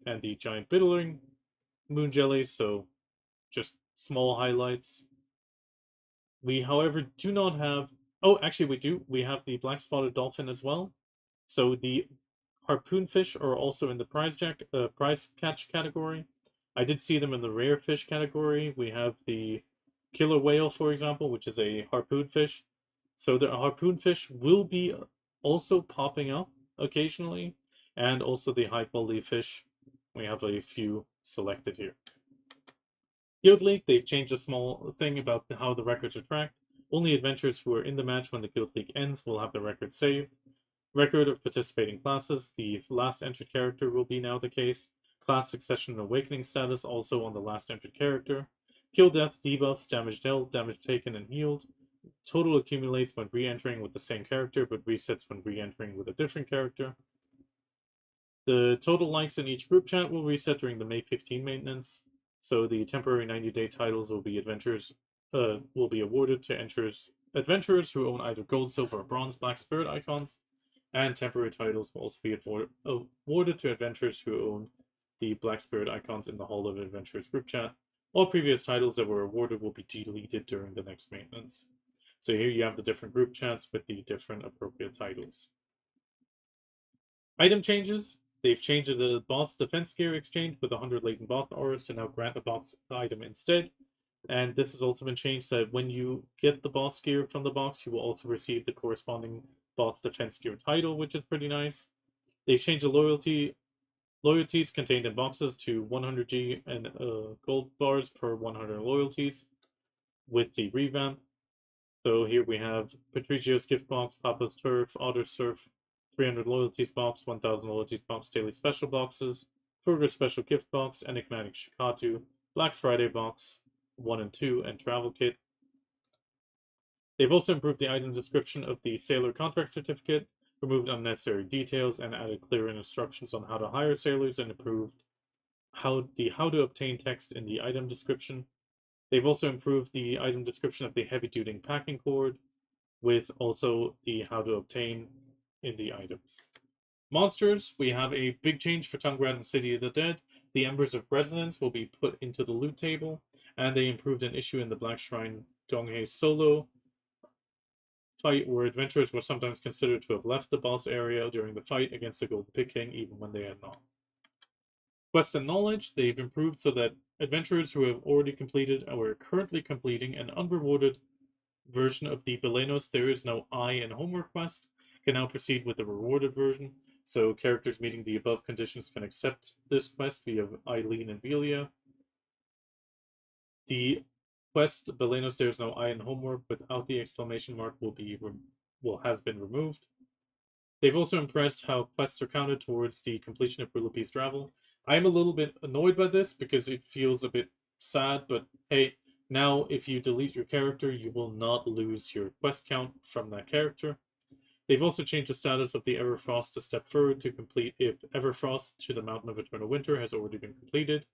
and the Giant Bitterling Moon Jelly, so just small highlights. We, however, do not have... Oh, actually we do. We have the Black Spotted Dolphin as well. So the harpoon fish are also in the prize catch category. I did see them in the rare fish category. We have the killer whale, for example, which is a harpoon fish. So the harpoon fish will be also popping up occasionally, and also the high quality fish. We have a few selected here. Guild League, they've changed a small thing about how the records are tracked. Only adventurers who are in the match when the Guild League ends will have their record saved. Record of participating classes, the last entered character will be now the case. Class Succession and Awakening status also on the last entered character. Kill death, debuffs, damage dealt, damage taken and healed. Total accumulates when re-entering with the same character, but resets when re-entering with a different character. The total likes in each group chat will reset during the May 15 maintenance. So the temporary 90-day titles will be awarded to adventurers who own either gold, silver, or bronze Black Spirit icons, and temporary titles will also be awarded to adventurers who own the Black Spirit icons in the Hall of Adventurers group chat. All previous titles that were awarded will be deleted during the next maintenance. So here you have the different group chats with the different appropriate titles. Item changes. They've changed the boss defense gear exchange with 100 latent boss auras to now grant a box item instead. And this has also been changed that when you get the boss gear from the box, you will also receive the corresponding boss defense gear title, which is pretty nice. They've changed the loyalties contained in boxes to 100G and gold bars per 100 loyalties with the revamp. So here we have Patricio's gift box, Papa's turf, Otter's surf, 300 loyalties box, 1000 loyalties box, daily special boxes, Furger's special gift box, Enigmatic Shikatu, Black Friday box 1 and 2, and travel kit. They've also improved the item description of the sailor contract certificate, removed unnecessary details, and added clearer instructions on how to hire sailors, and improved how to obtain text in the item description. They've also improved the item description of the heavy-duty packing cord, with also the how to obtain in the items. Monsters, we have a big change for Tungrat and City of the Dead. The Embers of Resonance will be put into the loot table, and they improved an issue in the Black Shrine Donghae solo fight where adventurers were sometimes considered to have left the boss area during the fight against the Golden Pig King, even when they had not. Quest and Knowledge, they've improved so that adventurers who have already completed or are currently completing an unrewarded version of the Belenos There Is No I in Homework quest can now proceed with the rewarded version. So characters meeting the above conditions can accept this quest via Eileen and Velia. The quest Belenos There Is No I in Homework without the exclamation mark has been removed. They've also impressed how quests are counted towards the completion of Brulepy's Travel. I'm a little bit annoyed by this because it feels a bit sad, but hey, now if you delete your character, you will not lose your quest count from that character. They've also changed the status of the Everfrost a step further to complete if Everfrost to the Mountain of Eternal Winter has already been completed.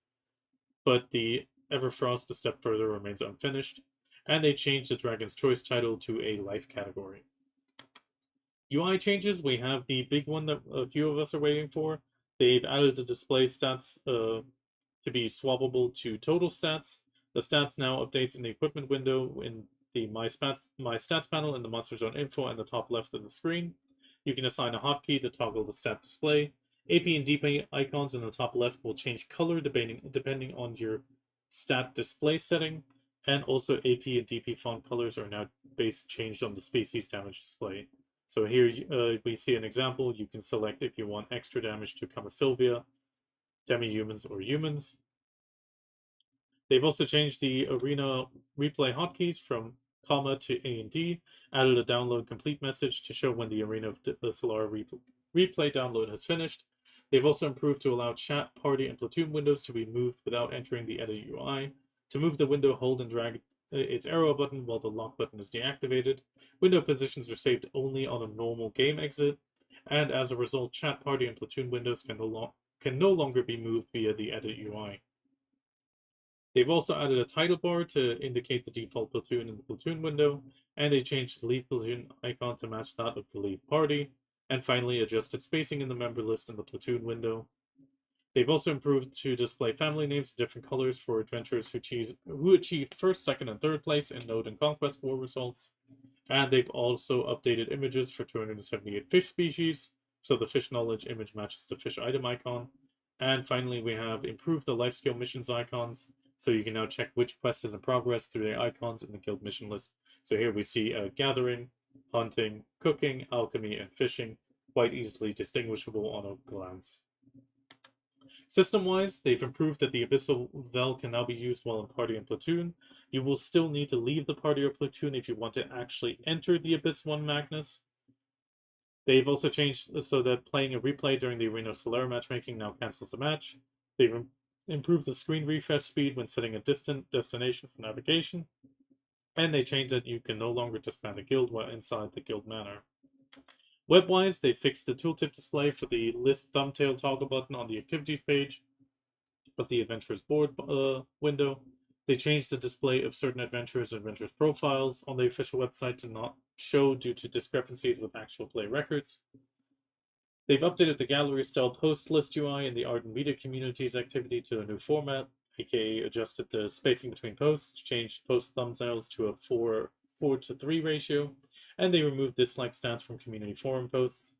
but the Everfrost a step further remains unfinished, and they changed the Dragon's Choice title to a life category. UI changes, we have the big one that a few of us are waiting for. They've added the display stats to be swappable to total stats. The stats now updates in the equipment window in the My Stats panel in the Monster Zone info and the top left of the screen. You can assign a hotkey to toggle the stat display. AP and DP icons in the top left will change color depending on your stat display setting, and also AP and DP font colors are now changed on the species damage display. So here we see an example. You can select if you want extra damage to Sylvia, demi-humans, or humans. They've also changed the arena replay hotkeys from comma to A and D, added a download complete message to show when the Arena of Solar replay download has finished. They've also improved to allow chat, party, and platoon windows to be moved without entering the edit UI. To move the window, hold and drag its arrow button while the lock button is deactivated. Window positions are saved only on a normal game exit, and as a result, chat, party, and platoon windows can no longer be moved via the edit UI. They've also added a title bar to indicate the default platoon in the platoon window, and they changed the leave platoon icon to match that of the leave party, and finally adjusted spacing in the member list in the platoon window. They've also improved to display family names in different colors for adventurers who achieved first, second, and third place in Node and Conquest War results. And they've also updated images for 278 fish species, so the fish knowledge image matches the fish item icon. And finally, we have improved the life skill missions icons, so you can now check which quest is in progress through the icons in the guild mission list. So here we see gathering, hunting, cooking, alchemy, and fishing, quite easily distinguishable on a glance. System-wise, they've improved that the Abyssal Vel can now be used while in party and platoon. You will still need to leave the party or platoon if you want to actually enter the Abyss 1 Magnus. They've also changed so that playing a replay during the Arena of Solar matchmaking now cancels the match. They've improved the screen refresh speed when setting a distant destination for navigation. And they changed that you can no longer disband a guild while inside the guild manor. Web-wise, they fixed the tooltip display for the list thumbtail toggle button on the activities page of the adventurer's board window. They changed the display of certain adventurers' profiles on the official website to not show due to discrepancies with actual play records. They've updated the gallery-style post list UI in the Art and Media Communities activity to a new format, aka adjusted the spacing between posts, changed post thumbnails to a 4:3 ratio, and they removed dislike stats from community forum posts.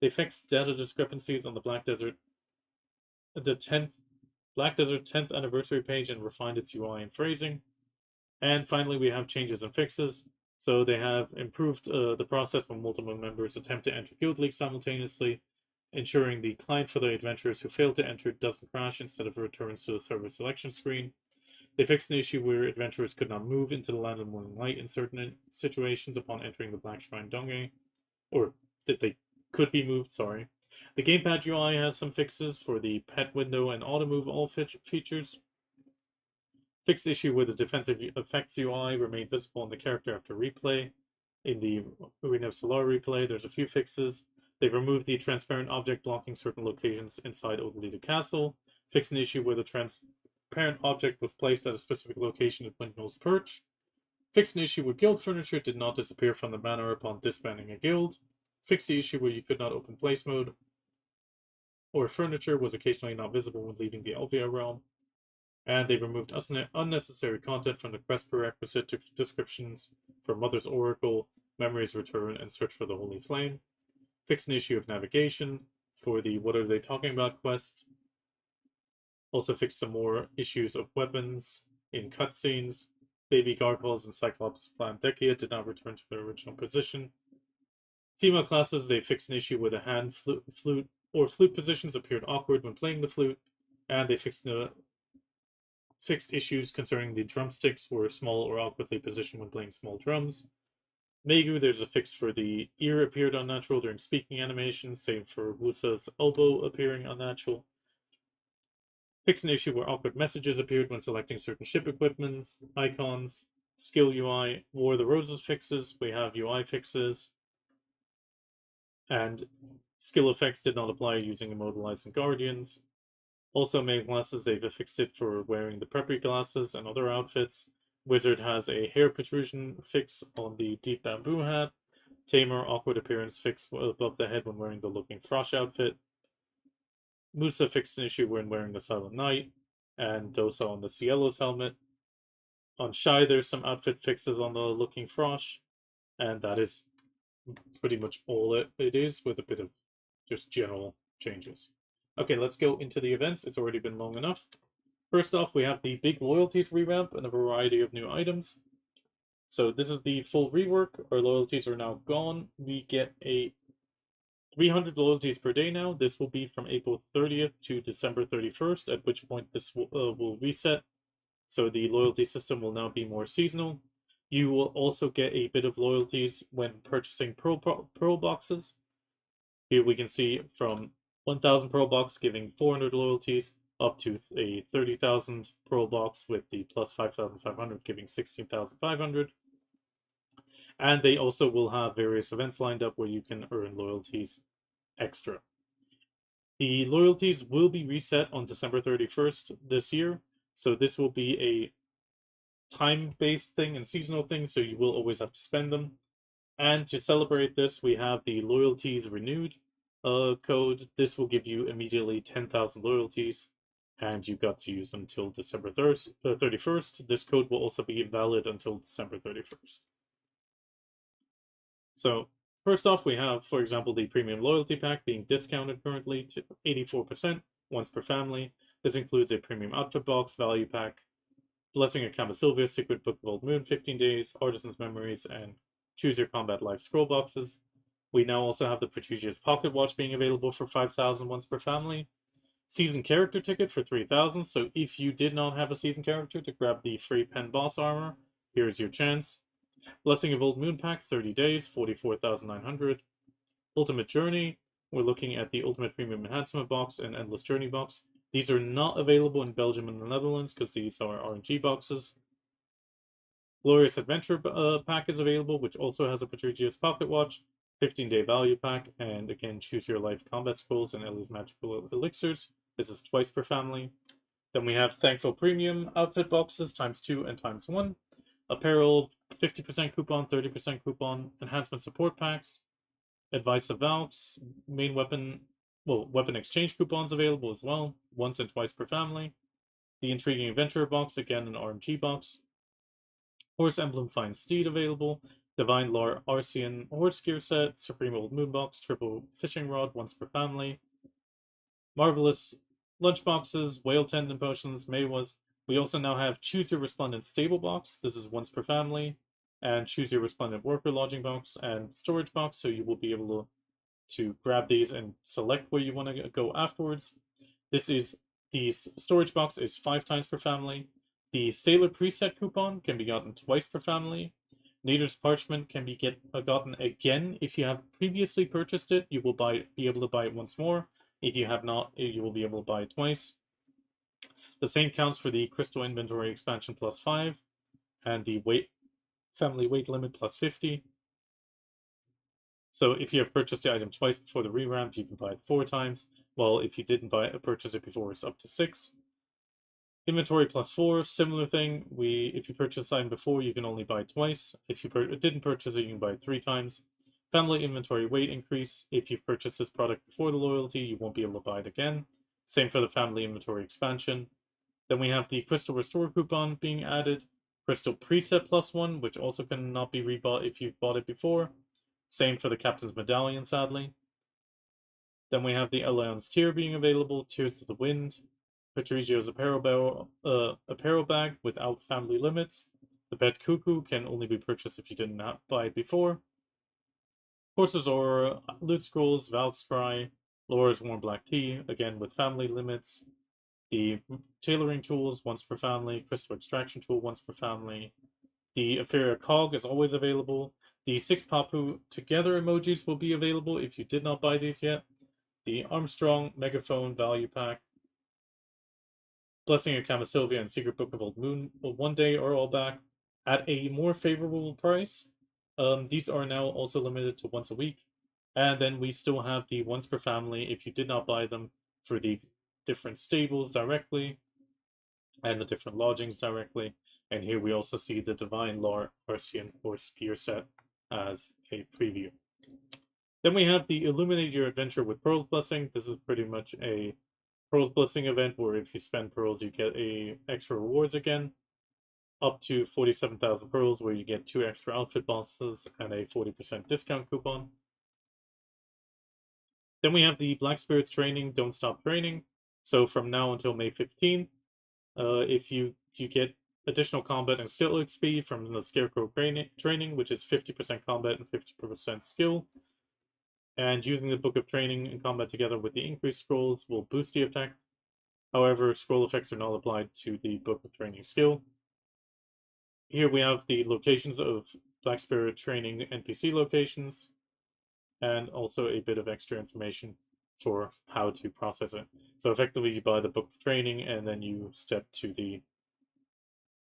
They fixed data discrepancies on the Black Desert 10th anniversary page and refined its UI and phrasing. And finally, we have changes and fixes. So they have improved the process when multiple members attempt to enter Guild League simultaneously, ensuring the client for the adventurers who fail to enter doesn't crash instead of returns to the server selection screen. They fixed an issue where adventurers could not move into the Land of Morning Light in certain situations upon entering the Black Shrine Donge, or that they could be moved, sorry. The gamepad UI has some fixes for the pet window and auto move all features. Fixed issue where the defensive effects UI remain visible on the character after replay. In the Arena of Solar replay, there's a few fixes. They've removed the transparent object blocking certain locations inside Odalita Castle. Fixed an issue where the transparent object was placed at a specific location at Windmill's Perch. Fixed an issue where guild furniture did not disappear from the manor upon disbanding a guild. Fixed the issue where you could not open place mode, or furniture was occasionally not visible when leaving the Elvia realm. And they've removed unnecessary content from the quest prerequisite descriptions for Mother's Oracle, Memory's Return, and Search for the Holy Flame. Fixed an issue of navigation for the What Are They Talking About quest. Also fixed some more issues of weapons in cutscenes. Baby Gargoyles and Cyclops Plandekia did not return to their original position. Female classes, they fixed an issue where the hand, flute, or flute positions appeared awkward when playing the flute, and they fixed issues concerning the drumsticks were small or awkwardly positioned when playing small drums. Megu, there's a fix for the ear appeared unnatural during speaking animations, same for Wusa's elbow appearing unnatural. Fix an issue where awkward messages appeared when selecting certain ship equipments, icons. Skill UI, War of the Roses fixes, we have UI fixes. And skill effects did not apply using Immortalizing Guardians. Also, main glasses, they've affixed it for wearing the preppy glasses and other outfits. Wizard has a hair protrusion fix on the deep bamboo hat. Tamer, awkward appearance fix above the head when wearing the Looking Frosh outfit. Musa fixed an issue when wearing the Silent Knight. And Dosa on the Cielo's helmet. On Shy, there's some outfit fixes on the Looking Frosh. And that is pretty much all it is, with a bit of just general changes. Okay, let's go into the events. It's already been long enough. First off, we have the big loyalties revamp and a variety of new items. So this is the full rework. Our loyalties are now gone. We get a 300 loyalties per day now. This will be from April 30th to December 31st, at which point this will reset. So the loyalty system will now be more seasonal. You will also get a bit of loyalties when purchasing pearl boxes. Here we can see from 1,000 pearl box giving 400 loyalties up to a 30,000 pearl box with the plus 5,500 giving 16,500. And they also will have various events lined up where you can earn loyalties extra. The loyalties will be reset on December 31st this year, so this will be a time-based thing and seasonal thing, so you will always have to spend them. And to celebrate this, we have the Loyalties Renewed code. This will give you immediately 10,000 loyalties, and you got to use them until December 31st. This code will also be valid until December 31st. So, first off, we have, for example, the Premium Loyalty Pack being discounted currently to 84%, once per family. This includes a Premium Outfit Box, Value Pack, Blessing of Camasylvia, Secret Book of Old Moon, 15 Days, Artisan's Memories, and Choose Your Combat Life scroll boxes. We now also have the Prestigious Pocket Watch being available for 5,000 once per family. Season Character Ticket for 3,000, so if you did not have a Season Character to grab the free Pen Boss Armor, here's your chance. Blessing of Old Moon Pack, 30 days, 44,900. Ultimate Journey, we're looking at the Ultimate Premium Enhancement Box and Endless Journey Box. These are not available in Belgium and the Netherlands because these are RNG boxes. Glorious Adventure Pack is available, which also has a Prestigious Pocket Watch, 15-day value pack, and again, Choose Your Life combat scrolls and Ellie's Magical Elixirs. This is twice per family. Then we have Thankful Premium outfit boxes, ×2 and ×1. Apparel, 50% coupon, 30% coupon. Enhancement support packs. Advice of Valks. Main weapon, weapon exchange coupons available as well, once and twice per family. The Intriguing Adventurer box, again an RMG box. Horse Emblem Fine Steed available. Divine Lore Arcean Horse Gear Set. Supreme Old Moon Box. Triple Fishing Rod, once per family. Marvelous Lunchboxes. Whale Tendon Potions. Maehwas. We also now have Choose Your Resplendent Stable Box. This is once per family. And Choose Your Resplendent Worker Lodging Box and Storage Box, so you will be able to grab these and select where you want to go afterwards. The storage box is 5 times per family. The Sailor Preset coupon can be gotten twice per family. Nader's Parchment can be gotten again if you have previously purchased it. You will be able to buy it once more. If you have not, you will be able to buy it twice. The same counts for the Crystal Inventory Expansion +5 and the family weight limit +50. So if you have purchased the item twice before the revamp, you can buy it 4 times. Well, if you didn't purchase it before, it's up to 6. Inventory +4, similar thing. If you purchased the item before, you can only buy it twice. If you didn't purchase it, you can buy it 3 times. Family inventory weight increase. If you've purchased this product before the loyalty, you won't be able to buy it again. Same for the family inventory expansion. Then we have the Crystal Restore coupon being added. Crystal Preset +1, which also cannot be rebought if you've bought it before. Same for the Captain's Medallion, sadly. Then we have the Elion's Tier being available. Tears of the Wind. Patrigio's apparel bag without family limits. The Pet Cuckoo can only be purchased if you did not buy it before. Horse's Aura, Loot Scrolls, Valk's Cry, Laura's Warm Black Tea, again with family limits. The Tailoring Tools, once per family. Crystal Extraction Tool, once per family. The Ethereal Cog is always available. The 6 Papu Together emojis will be available if you did not buy these yet. The Armstrong Megaphone Value Pack. Blessing of Camasylvia and Secret Book of Old Moon will one day are all back at a more favorable price. These are now also limited to once a week. And then we still have the once per family if you did not buy them for the different stables directly and the different lodgings directly. And here we also see the Divine Lore Arcean or Spear set as a preview. Then we have the Illuminate Your Adventure with Pearl's Blessing. This is pretty much a Pearl's Blessing event where if you spend pearls, you get a extra rewards again, up to 47,000 pearls, where you get 2 extra outfit bosses and a 40% discount coupon. Then we have the Black Spirits Training, Don't Stop Training. So from now until May 15th, if you get additional combat and skill XP from the Scarecrow training, which is 50% combat and 50% skill. And using the Book of Training and combat together with the increased scrolls will boost the effect. However, scroll effects are not applied to the Book of Training skill. Here we have the locations of Black Spirit Training NPC locations, and also a bit of extra information for how to process it. So effectively you buy the Book of Training and then you step to the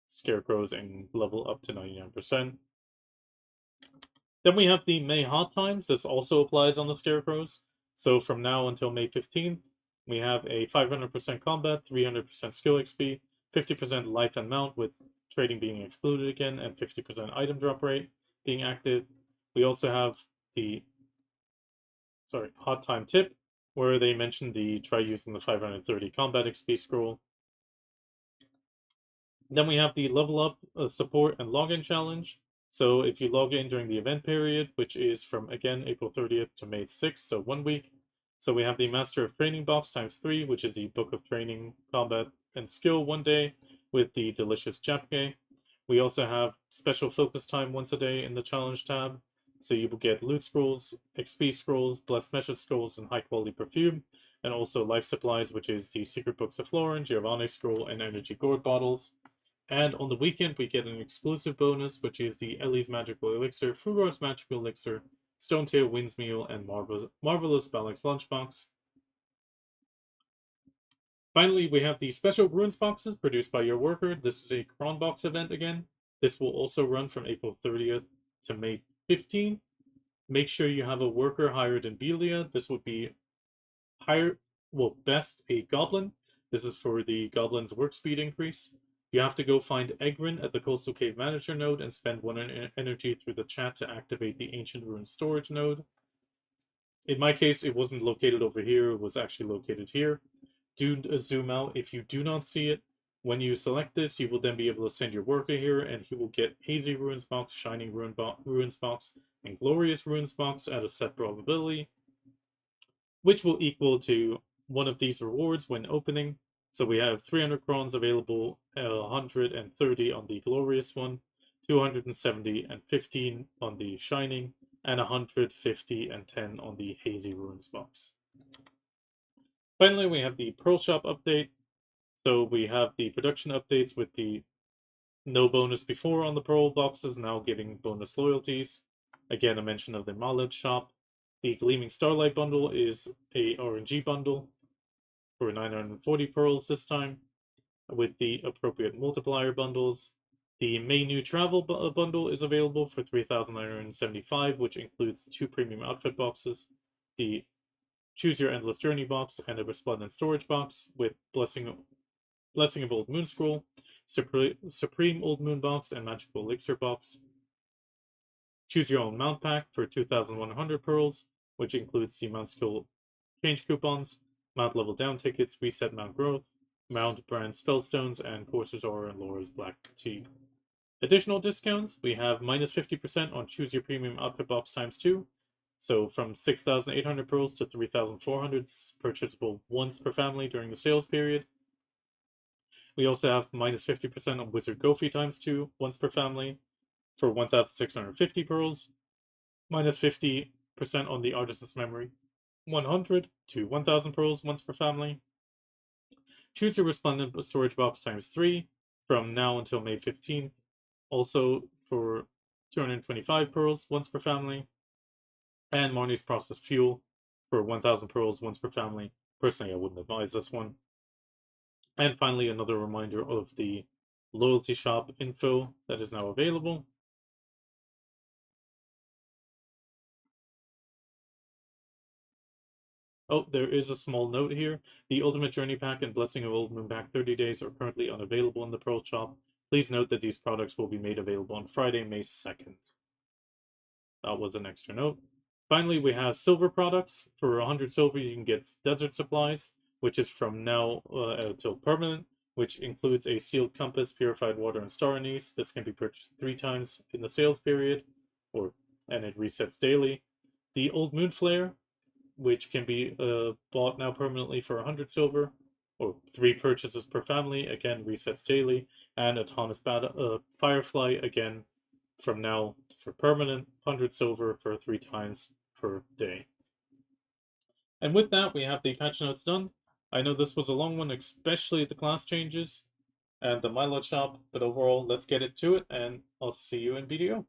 Scarecrows and level up to 99%. Then we have the May Hot Times. This also applies on the Scarecrows. So from now until May 15th, we have a 500% combat, 300% skill XP, 50% life and mount with trading being excluded again, and 50% item drop rate being active. We also have the Hot Time tip, where they mentioned the try using the 530 combat XP scroll. Then we have the level up support and login challenge. So if you log in during the event period, which is from, again, April 30th to May 6th, so 1 week. So we have the Master of Training box times 3, which is the Book of Training, Combat, and Skill 1 day with the delicious Japke. We also have special focus time once a day in the challenge tab. So you will get loot scrolls, XP scrolls, blessed message scrolls, and high quality perfume. And also life supplies, which is the Secret Books of Florin, Giovanni scroll, and energy gourd bottles. And on the weekend, we get an exclusive bonus, which is the Ellie's Magical Elixir, Fugard's Magical Elixir, Stonetail Wind's Meal, and Marvelous Balak's Lunchbox. Finally, we have the special runes boxes produced by your worker. This is a Cron box event again. This will also run from April 30th to May 15th. Make sure you have a worker hired in Belia. This would be best a goblin. This is for the goblin's work speed increase. You have to go find Egrin at the Coastal Cave Manager node and spend 1 energy through the chat to activate the Ancient Ruins storage node. In my case, it wasn't located over here, it was actually located here. Do zoom out if you do not see it. When you select this, you will then be able to send your worker here, and he will get Hazy Ruins Box, Shining Ruins Box, and Glorious Ruins Box at a set probability, which will equal to one of these rewards when opening. So we have 300 crons available, 130 on the Glorious one, 270 and 15 on the Shining, and 150 and 10 on the Hazy Ruins box. Finally, we have the Pearl Shop update. So we have the production updates with the no bonus before on the Pearl boxes, now giving bonus loyalties. Again, a mention of the Mallet shop. The Gleaming Starlight bundle is a RNG bundle for 940 pearls this time, with the appropriate multiplier bundles. The May New Travel bundle is available for 3,975, which includes 2 premium outfit boxes, the Choose Your Endless Journey box, and a Resplendent Storage box with Blessing of Old Moon Scroll, Supreme Old Moon box, and Magical Elixir box. Choose Your Own Mount pack for 2,100 pearls, which includes the Mount Skill change coupons, Mount level down tickets, reset Mount growth, Mount brand spellstones, and Courser's Aura and Laura's Black Tea. Additional discounts, we have minus 50% on Choose Your Premium Outfit Box times 2. So from 6,800 pearls to 3,400, this is purchasable once per family during the sales period. We also have minus 50% on Wizard Gofi times 2, once per family, for 1,650 pearls. Minus 50% on the Artisan's Memory, 100 to 1,000 pearls once per family. Choose Your Resplendent Storage Box times 3 from now until May 15th. Also for 225 pearls once per family. And Marnie's Processed Fuel for 1,000 pearls once per family. Personally, I wouldn't advise this one. And finally, another reminder of the loyalty shop info that is now available. Oh, there is a small note here. The Ultimate Journey Pack and Blessing of Old Moon Pack 30 days are currently unavailable in the Pearl Shop. Please note that these products will be made available on Friday, May 2nd. That was an extra note. Finally, we have silver products. For 100 silver, you can get Desert Supplies, which is from now till permanent, which includes a Sealed Compass, Purified Water, and Star Anise. This can be purchased 3 times in the sales period, and it resets daily. The Old Moon Flare, which can be bought now permanently for 100 silver, or 3 purchases per family, again resets daily, and Autonomous Firefly, again from now for permanent, 100 silver for 3 times per day. And with that, we have the patch notes done. I know this was a long one, especially the class changes and the Milo shop, but overall, let's get it to it, and I'll see you in BDO.